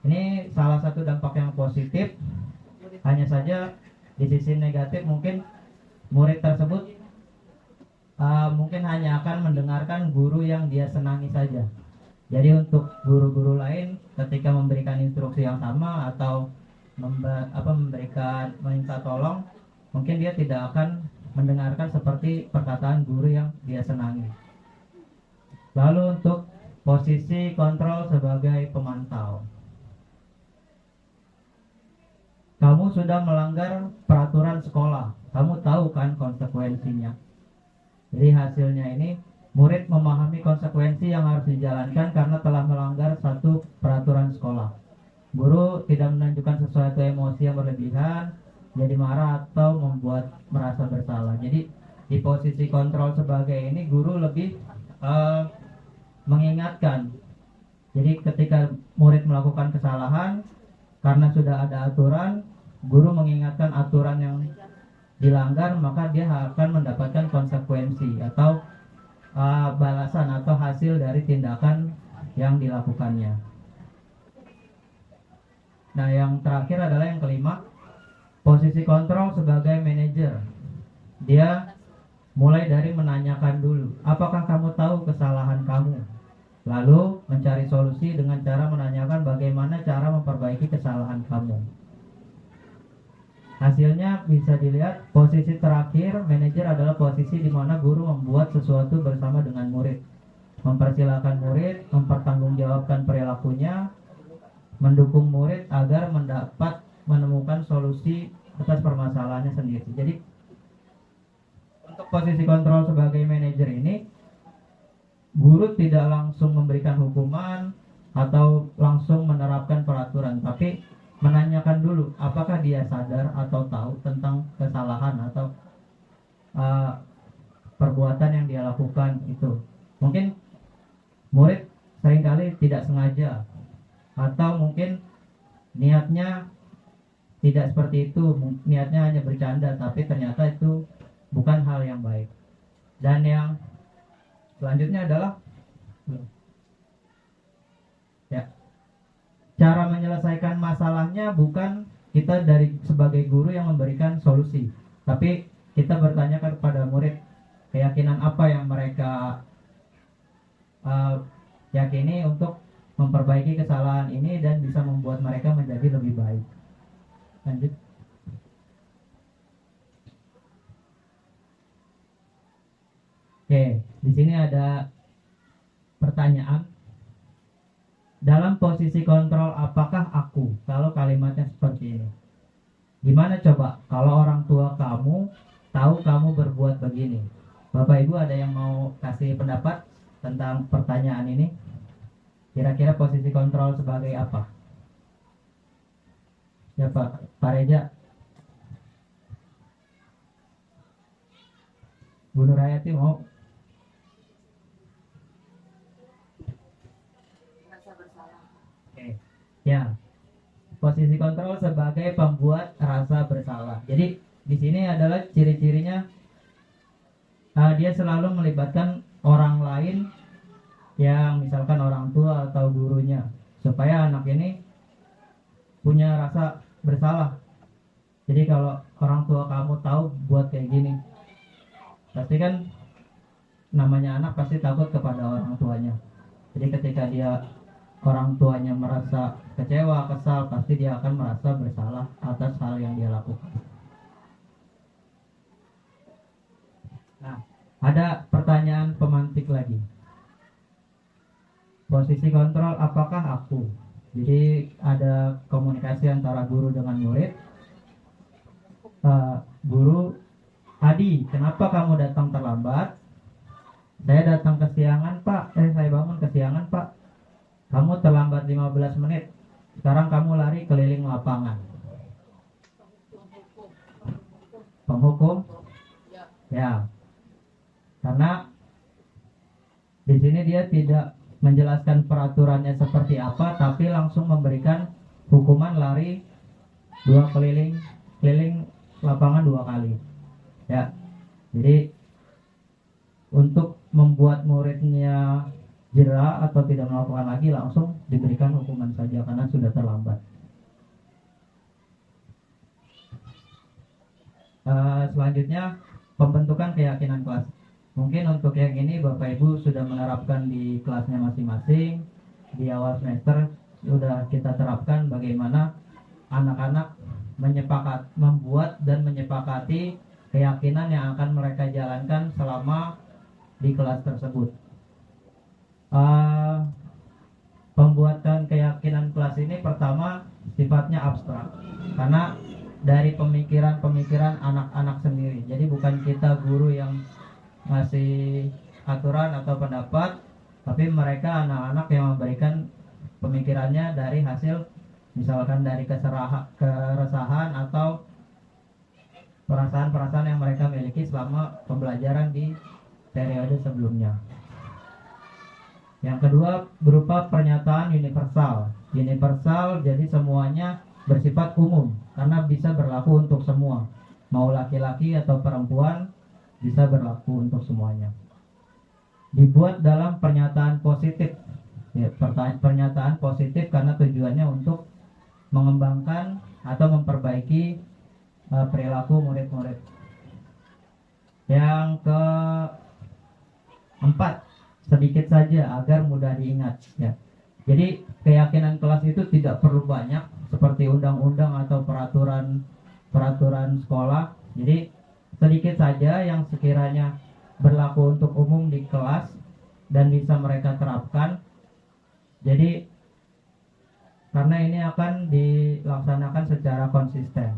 Ini salah satu dampak yang positif. Hanya saja di sisi negatif mungkin murid tersebut mungkin hanya akan mendengarkan guru yang dia senangi saja. Jadi untuk guru-guru lain ketika memberikan instruksi yang sama atau memberikan minta tolong, mungkin dia tidak akan mendengarkan seperti perkataan guru yang dia senangi. Lalu untuk posisi kontrol sebagai pemantau. Kamu sudah melanggar peraturan sekolah, kamu tahu kan konsekuensinya. Jadi hasilnya ini murid memahami konsekuensi yang harus dijalankan karena telah melanggar satu peraturan sekolah. Guru tidak menunjukkan sesuatu emosi yang berlebihan, jadi marah atau membuat merasa bersalah. Jadi di posisi kontrol sebagai ini guru lebih mengingatkan. Jadi ketika murid melakukan kesalahan, karena sudah ada aturan, guru mengingatkan aturan yang dilanggar, maka dia akan mendapatkan konsekuensi atau balasan atau hasil dari tindakan yang dilakukannya. Nah, yang terakhir adalah yang kelima, posisi kontrol sebagai manajer. Dia mulai dari menanyakan dulu, apakah kamu tahu kesalahan kamu? Lalu mencari solusi dengan cara menanyakan bagaimana cara memperbaiki kesalahan kamu. Hasilnya bisa dilihat, posisi terakhir manajer adalah posisi di mana guru membuat sesuatu bersama dengan murid, mempersilahkan murid mempertanggungjawabkan perilakunya, mendukung murid agar mendapat menemukan solusi atas permasalahannya sendiri. Jadi untuk posisi kontrol sebagai manajer ini, guru tidak langsung memberikan hukuman atau langsung menerapkan peraturan, tapi menanyakan dulu apakah dia sadar atau tahu tentang kesalahan atau perbuatan yang dia lakukan itu. Mungkin murid seringkali tidak sengaja, atau mungkin niatnya tidak seperti itu, niatnya hanya bercanda, tapi ternyata itu bukan hal yang baik. Dan yang selanjutnya adalah cara menyelesaikan masalahnya bukan kita dari sebagai guru yang memberikan solusi, tapi kita bertanya kepada murid keyakinan apa yang mereka yakini untuk memperbaiki kesalahan ini dan bisa membuat mereka menjadi lebih baik. Lanjut. Oke, di sini ada pertanyaan. Dalam posisi kontrol apakah aku? Kalau kalimatnya seperti ini. Gimana coba kalau orang tua kamu tahu kamu berbuat begini? Bapak Ibu ada yang mau kasih pendapat tentang pertanyaan ini? Kira-kira posisi kontrol sebagai apa? Siapa? Pak Reja? Bu Nurhayati mau? Oke. Ya. Posisi kontrol sebagai pembuat rasa bersalah. Jadi di sini adalah ciri-cirinya dia selalu melibatkan orang lain, yang misalkan orang tua atau gurunya, supaya anak ini punya rasa bersalah. Jadi kalau orang tua kamu tahu buat kayak gini, pasti kan namanya anak pasti takut kepada orang tuanya. Jadi ketika orang tuanya merasa kecewa, kesal, pasti dia akan merasa bersalah atas hal yang dia lakukan. Nah, ada pertanyaan pemantik lagi. Posisi kontrol apakah aku? Jadi ada komunikasi antara guru dengan murid. Guru, Adi, kenapa kamu datang terlambat? Saya datang kesiangan, Pak. Saya bangun kesiangan, Pak. Kamu terlambat 15 menit. Sekarang kamu lari keliling lapangan. Penghukum? Ya. Karena di sini dia tidak menjelaskan peraturannya seperti apa, tapi langsung memberikan hukuman lari 2 keliling lapangan 2 kali. Ya. Jadi untuk membuat muridnya jera atau tidak melakukan lagi, langsung diberikan hukuman saja karena sudah terlambat. Selanjutnya pembentukan keyakinan kelas. Mungkin untuk yang ini Bapak Ibu sudah menerapkan di kelasnya masing-masing. Di awal semester sudah kita terapkan bagaimana anak-anak membuat dan menyepakati keyakinan yang akan mereka jalankan selama di kelas tersebut. Pembuatan keyakinan kelas ini pertama sifatnya abstrak, karena dari pemikiran anak-anak sendiri. Jadi bukan kita guru yang ngasih aturan atau pendapat, tapi mereka anak-anak yang memberikan pemikirannya dari hasil misalkan dari keresahan atau perasaan-perasaan yang mereka miliki selama pembelajaran di periode sebelumnya. Yang kedua berupa pernyataan universal. Universal jadi semuanya bersifat umum karena bisa berlaku untuk semua. Mau laki-laki atau perempuan bisa berlaku untuk semuanya. Dibuat dalam pernyataan positif. Ya, pernyataan positif karena tujuannya untuk mengembangkan atau memperbaiki perilaku murid-murid. Yang keempat, sedikit saja agar mudah diingat ya. Jadi keyakinan kelas itu tidak perlu banyak seperti undang-undang atau peraturan sekolah. Jadi sedikit saja yang sekiranya berlaku untuk umum di kelas dan bisa mereka terapkan. Jadi karena ini akan dilaksanakan secara konsisten.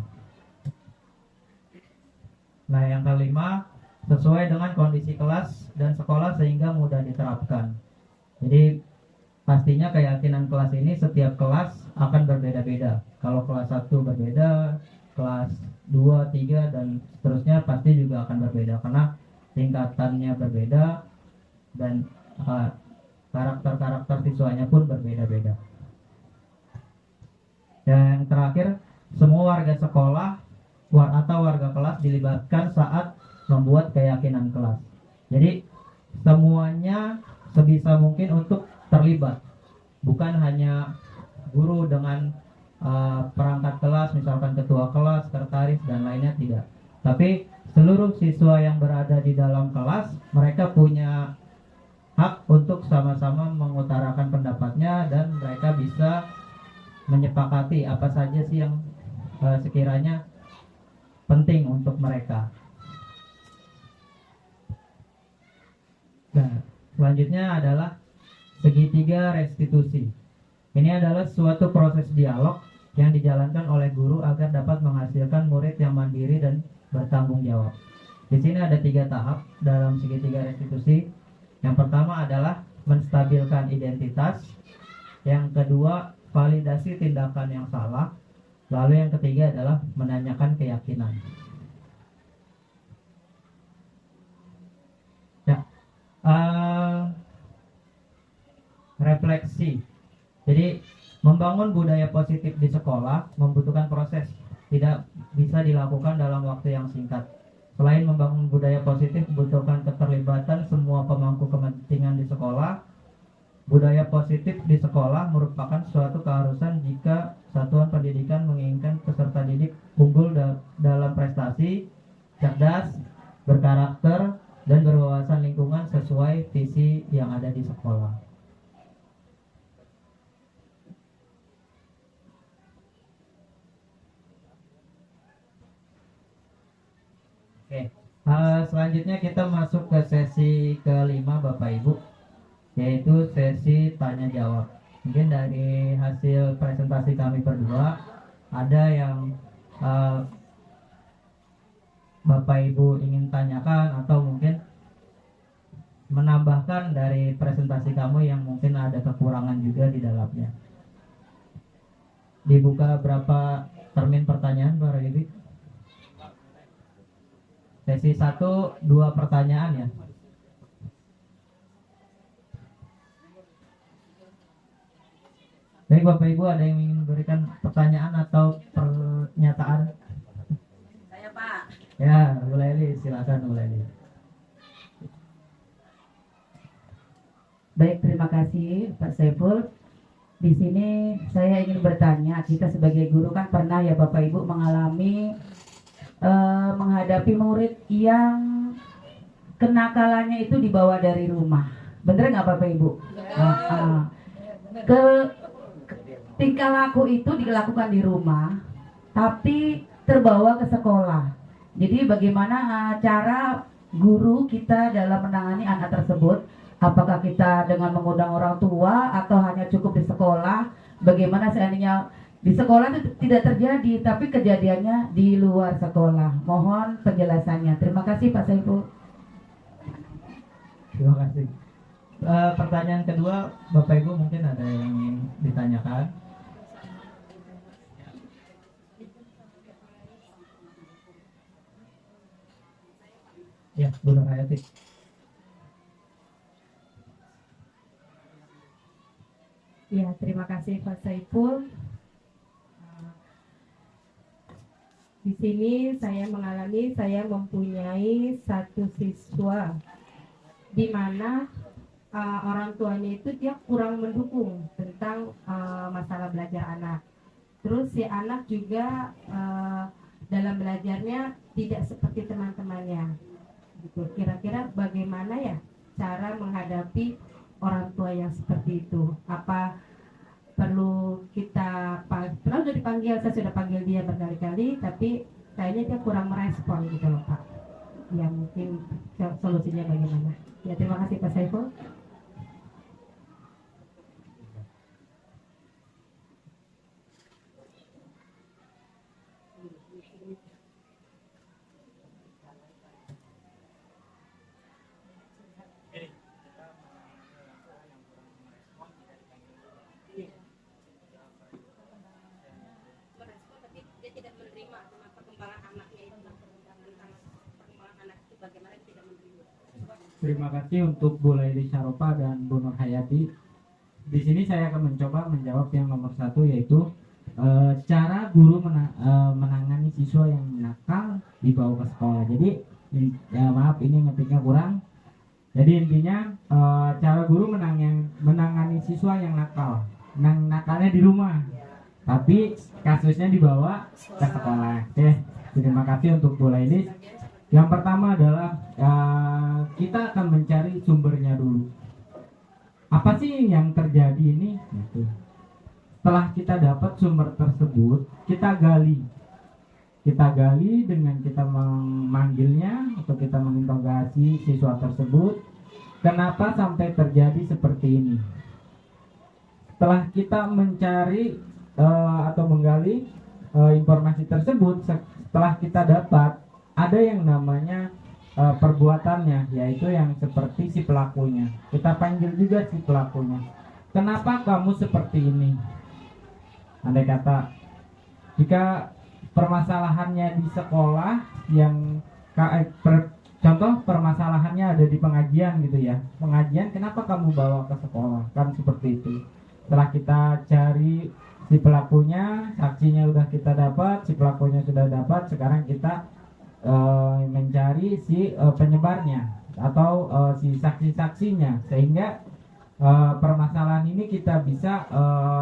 Nah, yang kelima, sesuai dengan kondisi kelas dan sekolah sehingga mudah diterapkan. Jadi pastinya keyakinan kelas ini setiap kelas akan berbeda-beda. Kalau kelas 1 berbeda, kelas 2, 3 dan seterusnya pasti juga akan berbeda karena tingkatannya berbeda dan karakter-karakter siswanya pun berbeda-beda. Dan yang terakhir, semua warga sekolah atau warga kelas dilibatkan saat membuat keyakinan kelas. Jadi semuanya sebisa mungkin untuk terlibat, bukan hanya guru dengan perangkat kelas, misalkan ketua kelas, sekretaris dan lainnya, tidak. Tapi seluruh siswa yang berada di dalam kelas, mereka punya hak untuk sama-sama mengutarakan pendapatnya dan mereka bisa menyepakati apa saja sih yang sekiranya penting untuk mereka. Nah, selanjutnya adalah segitiga restitusi. Ini adalah suatu proses dialog yang dijalankan oleh guru agar dapat menghasilkan murid yang mandiri dan bertanggung jawab. Di sini ada 3 tahap dalam segitiga restitusi. Yang pertama adalah menstabilkan identitas. Yang kedua, validasi tindakan yang salah. Lalu yang ketiga adalah menanyakan keyakinan. Ya, refleksi. Jadi membangun budaya positif di sekolah membutuhkan proses, tidak bisa dilakukan dalam waktu yang singkat. Selain membangun budaya positif membutuhkan keterlibatan semua pemangku kepentingan di sekolah. Budaya positif di sekolah merupakan suatu keharusan jika satuan pendidikan menginginkan peserta didik unggul dalam prestasi, cerdas, berkarakter, dan berwawasan lingkungan sesuai visi yang ada di sekolah. Oke, selanjutnya kita masuk ke sesi kelima Bapak Ibu, yaitu sesi tanya jawab. Mungkin dari hasil presentasi kami berdua ada yang Bapak Ibu ingin tanyakan atau mungkin menambahkan dari presentasi kamu yang mungkin ada kekurangan juga di dalamnya. Dibuka berapa termin pertanyaan Pak Ridi? Sesi 1 2 pertanyaan ya. Baik Bapak Ibu, ada yang ingin memberikan pertanyaan atau pernyataan? Saya Pak. Ya, Bu Leli, silakan Bu Leli. Baik, terima kasih Pak Saiful. Di sini saya ingin bertanya, kita sebagai guru kan pernah ya Bapak Ibu mengalami menghadapi murid yang kenakalannya itu dibawa dari rumah. Bener nggak Bapak Ibu? Tingkah laku itu dilakukan di rumah, tapi terbawa ke sekolah. Jadi bagaimana cara guru kita dalam menangani anak tersebut? Apakah kita dengan mengundang orang tua atau hanya cukup di sekolah? Bagaimana seandainya di sekolah itu tidak terjadi, tapi kejadiannya di luar sekolah? Mohon penjelasannya. Terima kasih Pak Saiful. Terima kasih. Pertanyaan kedua, Bapak Ibu mungkin ada yang ingin ditanyakan? Ya, Bu Nur Hayati. Ya, terima kasih Pak Saiful. Di sini saya mempunyai satu siswa di mana orang tuanya itu dia kurang mendukung tentang masalah belajar anak. Terus si anak juga dalam belajarnya tidak seperti teman-temannya. Gitu. Kira-kira bagaimana ya cara menghadapi orang tua yang seperti itu? Apa perlu kita pernah sudah dipanggil, saya sudah panggil dia berkali-kali, tapi kayaknya dia kurang merespon gitu loh Pak. Ya mungkin solusinya bagaimana? Ya terima kasih Pak Saiful. Terima kasih untuk Bu Laili Syaropa dan Bu Nur Hayati. Di sini saya akan mencoba menjawab yang nomor satu, yaitu cara guru menangani siswa yang nakal dibawa ke sekolah. Jadi ya maaf ini ngetiknya kurang. Jadi intinya cara guru menangani siswa yang nakal. Nakalnya di rumah, tapi kasusnya dibawa ke sekolah. Oke, terima kasih untuk Bu Laili. Yang pertama adalah kita akan mencari sumbernya dulu. Apa sih yang terjadi ini? Gitu. Setelah kita dapat sumber tersebut, kita gali. Kita gali dengan kita memanggilnya atau kita menginterogasi siswa tersebut. Kenapa sampai terjadi seperti ini? Setelah kita mencari atau menggali informasi tersebut, setelah kita dapat ada yang namanya perbuatannya, yaitu yang seperti si pelakunya. Kita panggil juga si pelakunya. Kenapa kamu seperti ini? Andai kata jika permasalahannya di sekolah yang contoh permasalahannya ada di pengajian gitu ya. Pengajian, kenapa kamu bawa ke sekolah? Kan seperti itu. Setelah kita cari si pelakunya, saksinya udah kita dapat, si pelakunya sudah dapat, sekarang kita mencari si penyebarnya atau si saksi-saksinya, sehingga permasalahan ini kita bisa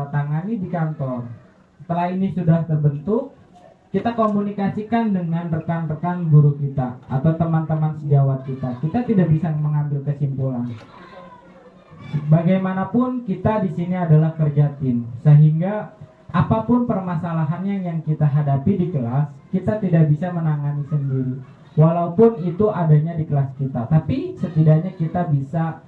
tangani di kantor. Setelah ini sudah terbentuk, kita komunikasikan dengan rekan-rekan guru kita atau teman-teman sejawat kita. Kita tidak bisa mengambil kesimpulan. Bagaimanapun kita di sini adalah kerja tim, sehingga apapun permasalahannya yang kita hadapi di kelas, kita tidak bisa menangani sendiri. Walaupun itu adanya di kelas kita, tapi setidaknya kita bisa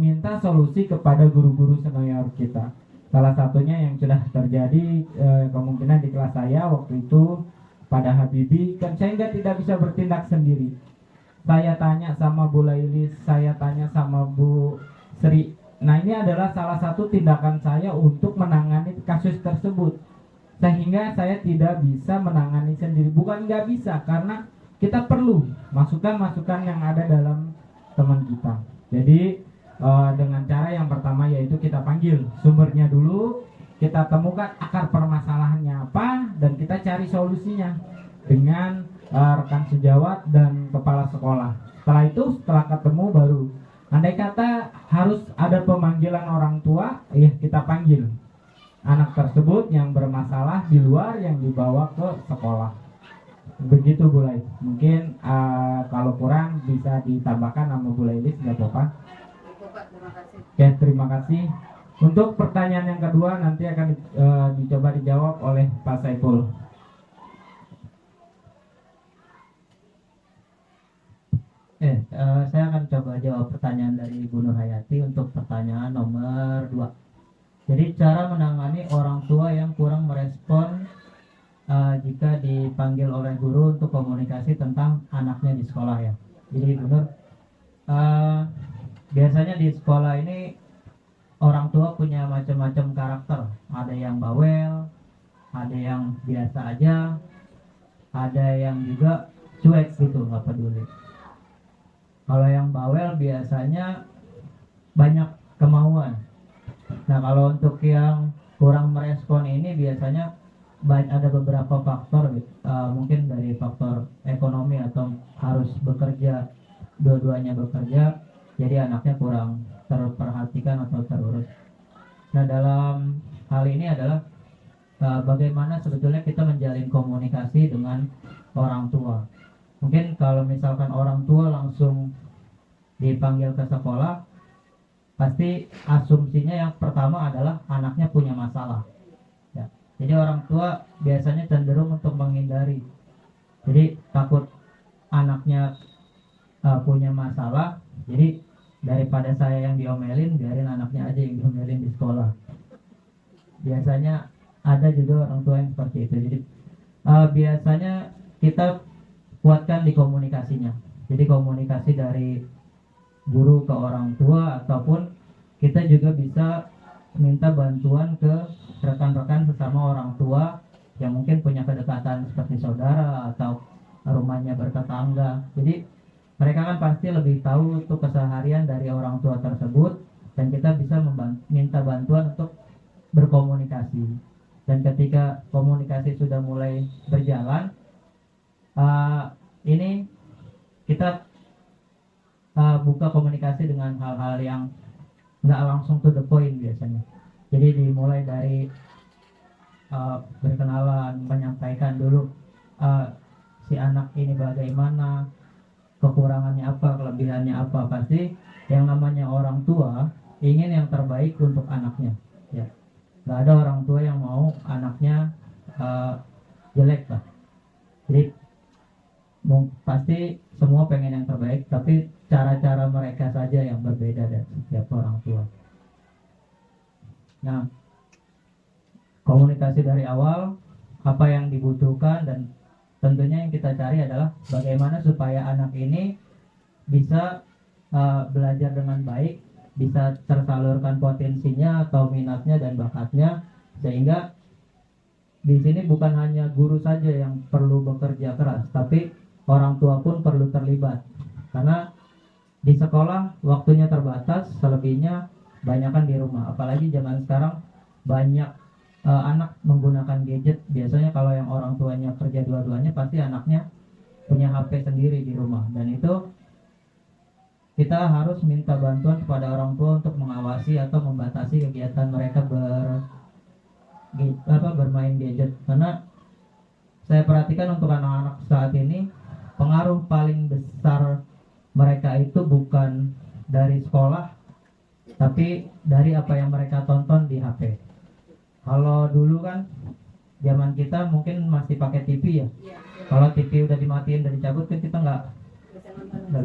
minta solusi kepada guru-guru senior kita. Salah satunya yang sudah terjadi kemungkinan di kelas saya waktu itu pada Habibie, kan saya tidak bisa bertindak sendiri. Saya tanya sama Bu Laili, saya tanya sama Bu Sri. Nah, ini adalah salah satu tindakan saya untuk menangani kasus tersebut, sehingga saya tidak bisa menangani sendiri. Bukan nggak bisa, karena kita perlu masukan-masukan yang ada dalam teman kita. Jadi dengan cara yang pertama yaitu kita panggil sumbernya dulu, kita temukan akar permasalahannya apa, dan kita cari solusinya dengan rekan sejawat dan kepala sekolah. Setelah itu, setelah ketemu baru, andai kata harus ada pemanggilan orang tua, ya kita panggil anak tersebut yang bermasalah di luar yang dibawa ke sekolah. Begitu Bu Laili. Mungkin kalau kurang bisa ditambahkan nama Bu Laili, nggak apa-apa. Oke, terima kasih. Untuk pertanyaan yang kedua nanti akan dicoba dijawab oleh Pak Saiful. Saya akan coba jawab pertanyaan dari Bu Nur Hayati untuk pertanyaan nomor 2. Jadi cara menangani orang tua yang kurang merespon jika dipanggil oleh guru untuk komunikasi tentang anaknya di sekolah ya. Jadi Bu Nur, biasanya di sekolah ini orang tua punya macam-macam karakter. Ada yang bawel, ada yang biasa aja, ada yang juga cuek gitu, nggak peduli. Kalau yang bawel biasanya banyak kemauan. Nah, kalau untuk yang kurang merespon ini biasanya ada beberapa faktor, mungkin dari faktor ekonomi atau harus bekerja, dua-duanya bekerja, jadi anaknya kurang terperhatikan atau terurus. Nah, dalam hal ini adalah bagaimana sebetulnya kita menjalin komunikasi dengan orang tua. Mungkin kalau misalkan orang tua langsung dipanggil ke sekolah, pasti asumsinya yang pertama adalah anaknya punya masalah. Ya. Jadi orang tua biasanya cenderung untuk menghindari. Jadi takut anaknya punya masalah. Jadi daripada saya yang diomelin, biarin anaknya aja yang diomelin di sekolah. Biasanya ada juga orang tua yang seperti itu. Jadi biasanya kita kuatkan di komunikasinya. Jadi komunikasi dari guru ke orang tua, ataupun kita juga bisa minta bantuan ke rekan-rekan sesama orang tua yang mungkin punya kedekatan seperti saudara atau rumahnya bertetangga. Jadi mereka kan pasti lebih tahu untuk keseharian dari orang tua tersebut, dan kita bisa minta bantuan untuk berkomunikasi. Dan ketika komunikasi sudah mulai berjalan, ini kita buka komunikasi dengan hal-hal yang nggak langsung to the point biasanya. Jadi dimulai dari berkenalan, menyampaikan dulu si anak ini bagaimana, kekurangannya apa, kelebihannya apa. Pasti yang namanya orang tua ingin yang terbaik untuk anaknya. Ya, nggak ada orang tua yang mau anaknya jelek lah. Jadi pasti semua pengen yang terbaik, tapi cara-cara mereka saja yang berbeda dari setiap orang tua. Nah, komunikasi dari awal, apa yang dibutuhkan, dan tentunya yang kita cari adalah bagaimana supaya anak ini bisa belajar dengan baik, bisa tersalurkan potensinya atau minatnya dan bakatnya, sehingga di sini bukan hanya guru saja yang perlu bekerja keras, tapi orang tua pun perlu terlibat. Karena di sekolah waktunya terbatas, selebihnya banyakkan di rumah. Apalagi zaman sekarang banyak anak menggunakan gadget. Biasanya kalau yang orang tuanya kerja dua-duanya, pasti anaknya punya HP sendiri di rumah. Dan itu kita harus minta bantuan kepada orang tua untuk mengawasi atau membatasi kegiatan mereka bermain gadget. Karena saya perhatikan untuk anak-anak saat ini, pengaruh paling besar mereka itu bukan dari sekolah, tapi dari apa yang mereka tonton di HP. Kalau dulu kan zaman kita mungkin masih pakai TV ya. Kalau TV udah dimatiin dan dicabut kan kita nggak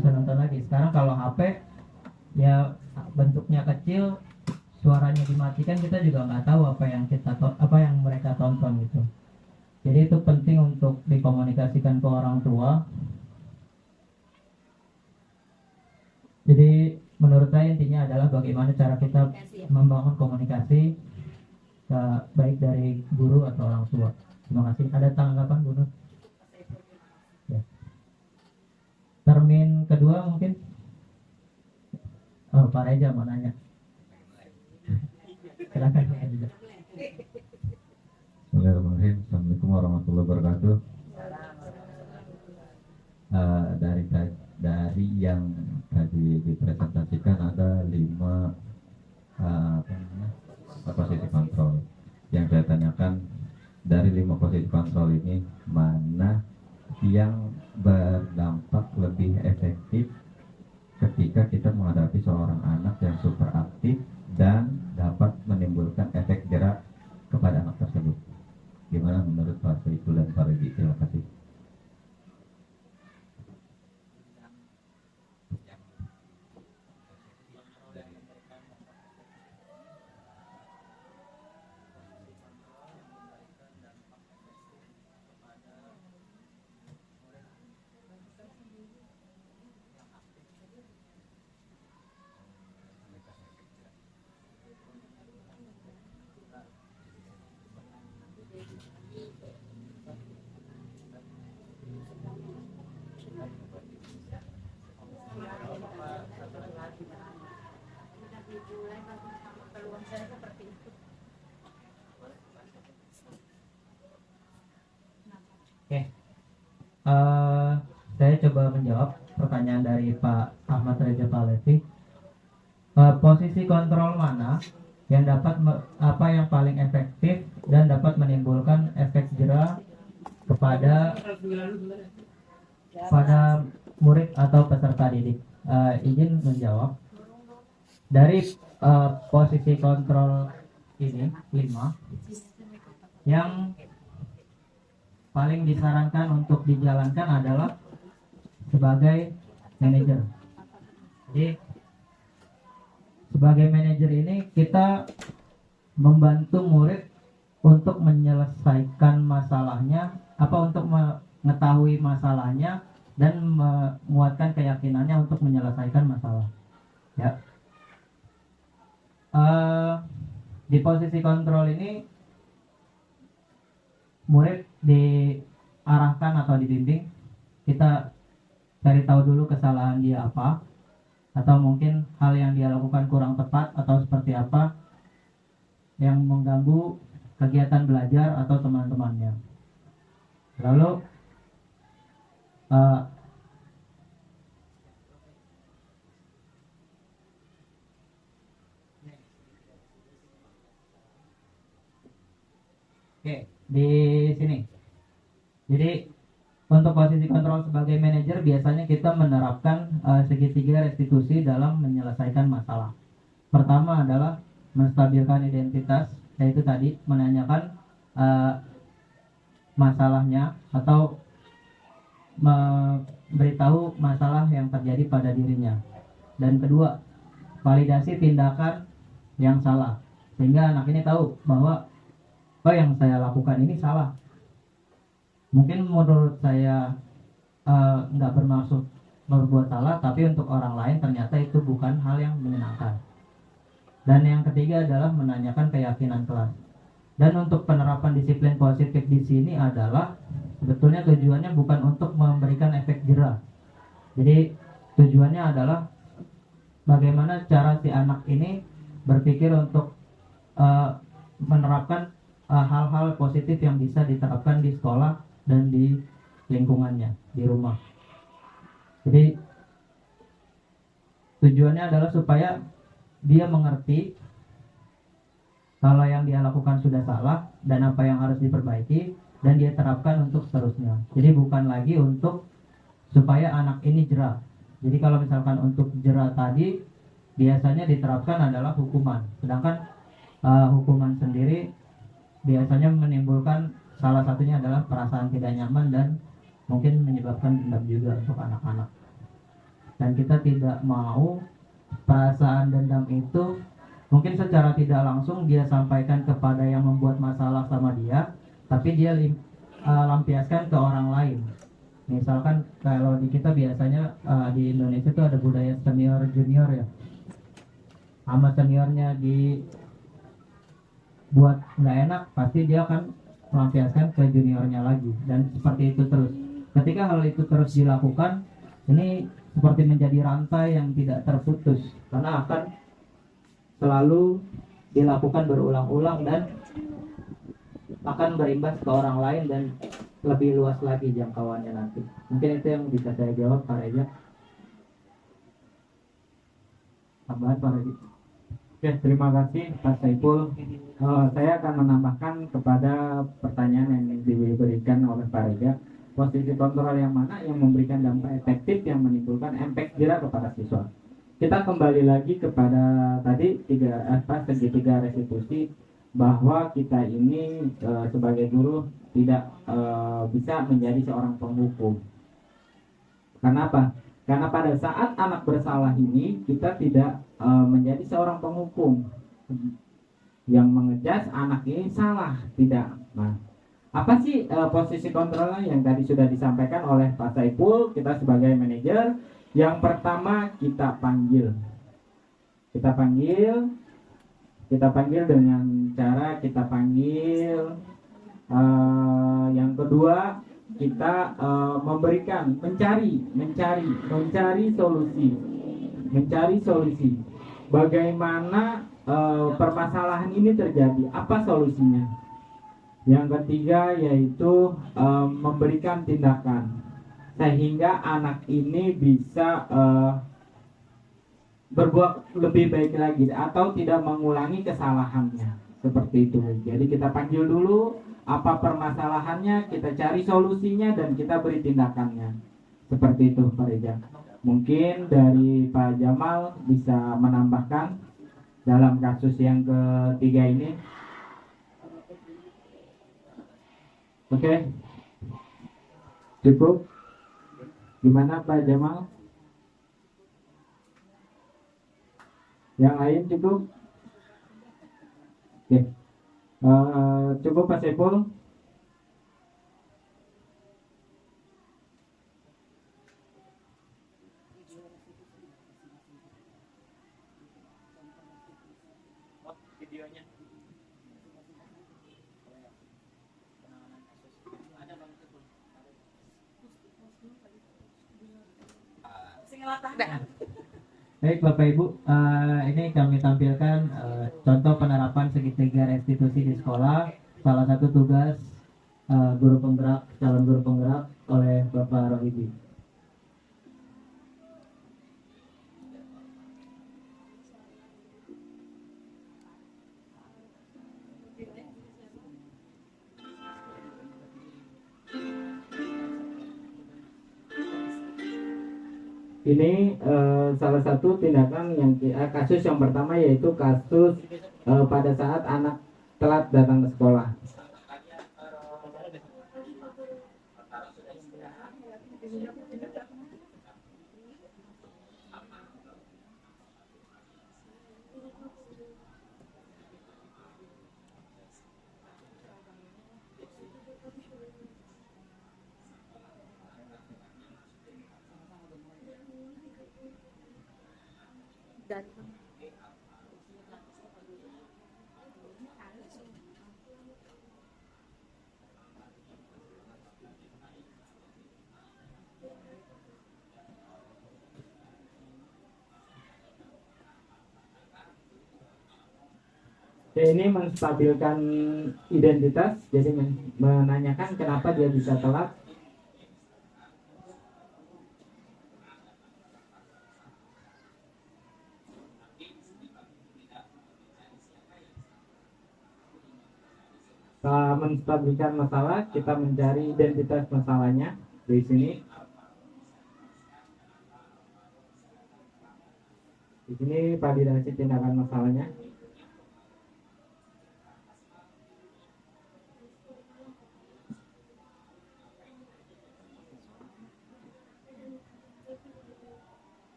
bisa nonton lagi. Sekarang kalau HP ya bentuknya kecil, suaranya dimatikan, kita juga nggak tahu apa yang mereka tonton gitu. Jadi itu penting untuk dikomunikasikan ke orang tua. Jadi menurut saya intinya adalah bagaimana cara kita membangun komunikasi baik dari guru atau orang tua. Terima kasih. Ada tanggapan, Bu Nur? Ya. Termin kedua mungkin. Oh, Pak Reza mau nanya. Silakan Pak Reza. Bismillahirrahmanirrahim. Assalamualaikum warahmatullahi wabarakatuh. Dari yang tadi dipresentasikan ada 5 posisi kontrol. Yang saya tanyakan, dari 5 posisi kontrol ini mana yang berdampak lebih efektif ketika kita menghadapi seorang anak yang super aktif dan dapat menimbulkan efek jerak kepada anak tersebut? Gimana menurut Pak Saiful dan Pak Regi? Terima kasih. Oke, saya coba menjawab pertanyaan dari Pak Ahmad Reza Palevi. Posisi kontrol mana yang apa yang paling efektif dan dapat menimbulkan efek jera kepada murid atau peserta didik? Izin menjawab. Dari posisi kontrol ini 5 yang paling disarankan untuk dijalankan adalah sebagai manajer. Jadi sebagai manajer ini kita membantu murid untuk menyelesaikan masalahnya, untuk mengetahui masalahnya dan menguatkan keyakinannya untuk menyelesaikan masalah. Ya. Di posisi kontrol ini murid diarahkan atau dibimbing, kita cari tahu dulu kesalahan dia apa, atau mungkin hal yang dia lakukan kurang tepat atau seperti apa yang mengganggu kegiatan belajar atau teman-temannya. Lalu di sini. Jadi untuk posisi kontrol sebagai manajer biasanya kita menerapkan segitiga restitusi dalam menyelesaikan masalah. Pertama adalah menstabilkan identitas, yaitu tadi menanyakan masalahnya atau memberitahu masalah yang terjadi pada dirinya. Dan kedua, validasi tindakan yang salah, sehingga anak ini tahu bahwa yang saya lakukan ini salah. Mungkin menurut saya nggak bermaksud berbuat salah, tapi untuk orang lain ternyata itu bukan hal yang menyenangkan. Dan yang ketiga adalah menanyakan keyakinan kelas. Dan untuk penerapan disiplin positif di sini adalah sebetulnya tujuannya bukan untuk memberikan efek jera. Jadi tujuannya adalah bagaimana cara si anak ini berpikir untuk menerapkan hal-hal positif yang bisa diterapkan di sekolah dan di lingkungannya, di rumah. Jadi tujuannya adalah supaya dia mengerti kalau yang dia lakukan sudah salah dan apa yang harus diperbaiki, dan dia terapkan untuk seterusnya. Jadi bukan lagi untuk supaya anak ini jera. Jadi kalau misalkan untuk jera tadi biasanya diterapkan adalah hukuman, sedangkan hukuman sendiri biasanya menimbulkan, salah satunya adalah perasaan tidak nyaman dan mungkin menyebabkan dendam juga untuk anak-anak. Dan kita tidak mau perasaan dendam itu mungkin secara tidak langsung dia sampaikan kepada yang membuat masalah sama dia, tapi dia lampiaskan ke orang lain. Misalkan kalau di kita biasanya di Indonesia itu ada budaya senior junior ya, sama seniornya buat nggak enak, pasti dia akan melampiaskan ke juniornya lagi, dan seperti itu terus. Ketika hal itu terus dilakukan, ini seperti menjadi rantai yang tidak terputus, karena akan selalu dilakukan berulang-ulang dan akan berimbas ke orang lain dan lebih luas lagi jangkauannya nanti. Mungkin itu yang bisa saya jawab, Pak Reza. Tambahan Pak Reza. Oke, terima kasih Pak Saiful. Saya akan menambahkan kepada pertanyaan yang diberikan oleh Pak Reza. Posisi kontrol yang mana yang memberikan dampak efektif yang menimbulkan efek jera kepada siswa? Kita kembali lagi kepada tadi segitiga restitusi, bahwa kita ini sebagai guru tidak bisa menjadi seorang penghukum. Kenapa? Karena pada saat anak bersalah ini kita tidak menjadi seorang penghukum yang mengejas anak ini salah, tidak. Nah, apa sih posisi kontrolnya yang tadi sudah disampaikan oleh Pak Saiful? Kita sebagai manajer, yang pertama kita panggil dengan cara kita panggil. Yang kedua, kita mencari solusi. bagaimana permasalahan ini terjadi, apa solusinya. Yang ketiga yaitu memberikan tindakan sehingga anak ini bisa berbuat lebih baik lagi atau tidak mengulangi kesalahannya, seperti itu. Jadi kita panggil dulu apa permasalahannya, kita cari solusinya, dan kita beri tindakannya, seperti itu Pak Reza. Mungkin dari Pak Jamal bisa menambahkan dalam kasus yang ketiga ini. Oke, cukup. Gimana Pak Jamal? Yang lain cukup? Oke. Cukup Pak Saiful? Baik Bapak Ibu, ini kami tampilkan contoh penerapan segitiga restitusi di sekolah. Salah satu tugas guru penggerak, calon guru penggerak oleh Bapak Rohidi. Ini salah satu tindakan yang kasus yang pertama yaitu kasus pada saat anak telat datang ke sekolah. Ini menstabilkan identitas, jadi menanyakan kenapa dia bisa telat. Setelah menstabilkan masalah, kita mencari identitas masalahnya di sini. Di sini validasi tindakan masalahnya.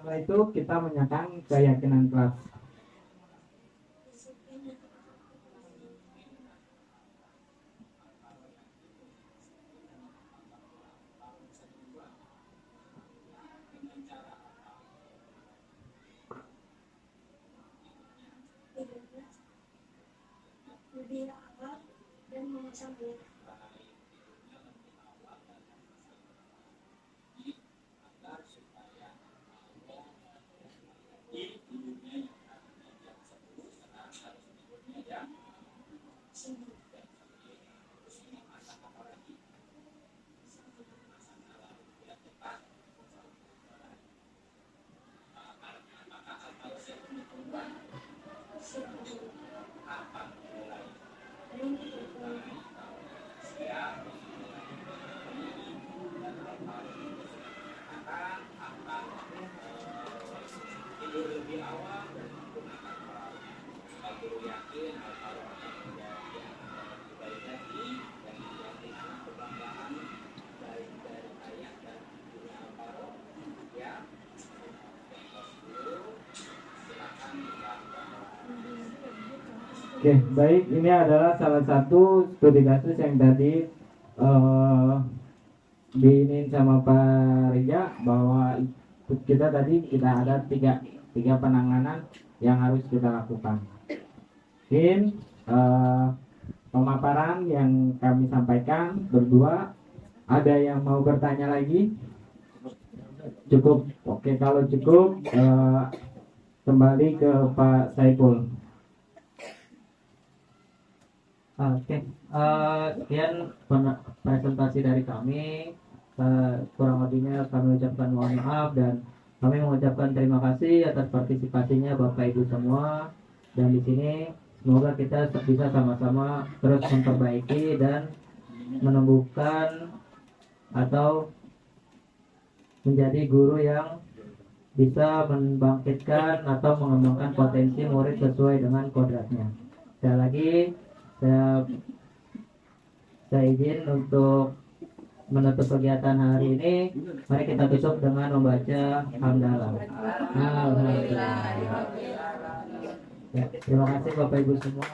Setelah itu kita menyatakan keyakinan kelas. Lebih awal dan memasang Oke, baik. Ini adalah salah satu studi kasus yang tadi diinin sama Pak Rija, bahwa kita ada tiga penanganan yang harus kita lakukan. Mungkin pemaparan yang kami sampaikan berdua. Ada yang mau bertanya lagi? Cukup. Oke, kalau cukup kembali ke Pak Saiful. Oke, sekian presentasi dari kami. Kurang lebihnya kami ucapkan mohon maaf dan kami mengucapkan terima kasih atas partisipasinya Bapak Ibu semua. Dan di sini semoga kita bisa sama-sama terus memperbaiki dan menumbuhkan atau menjadi guru yang bisa membangkitkan atau mengembangkan potensi murid sesuai dengan kodratnya. Sekali lagi saya izin untuk menutup kegiatan hari ini. Mari kita tutup dengan membaca hamdalah. Alhamdulillah. Ya, terima kasih Bapak Ibu semua.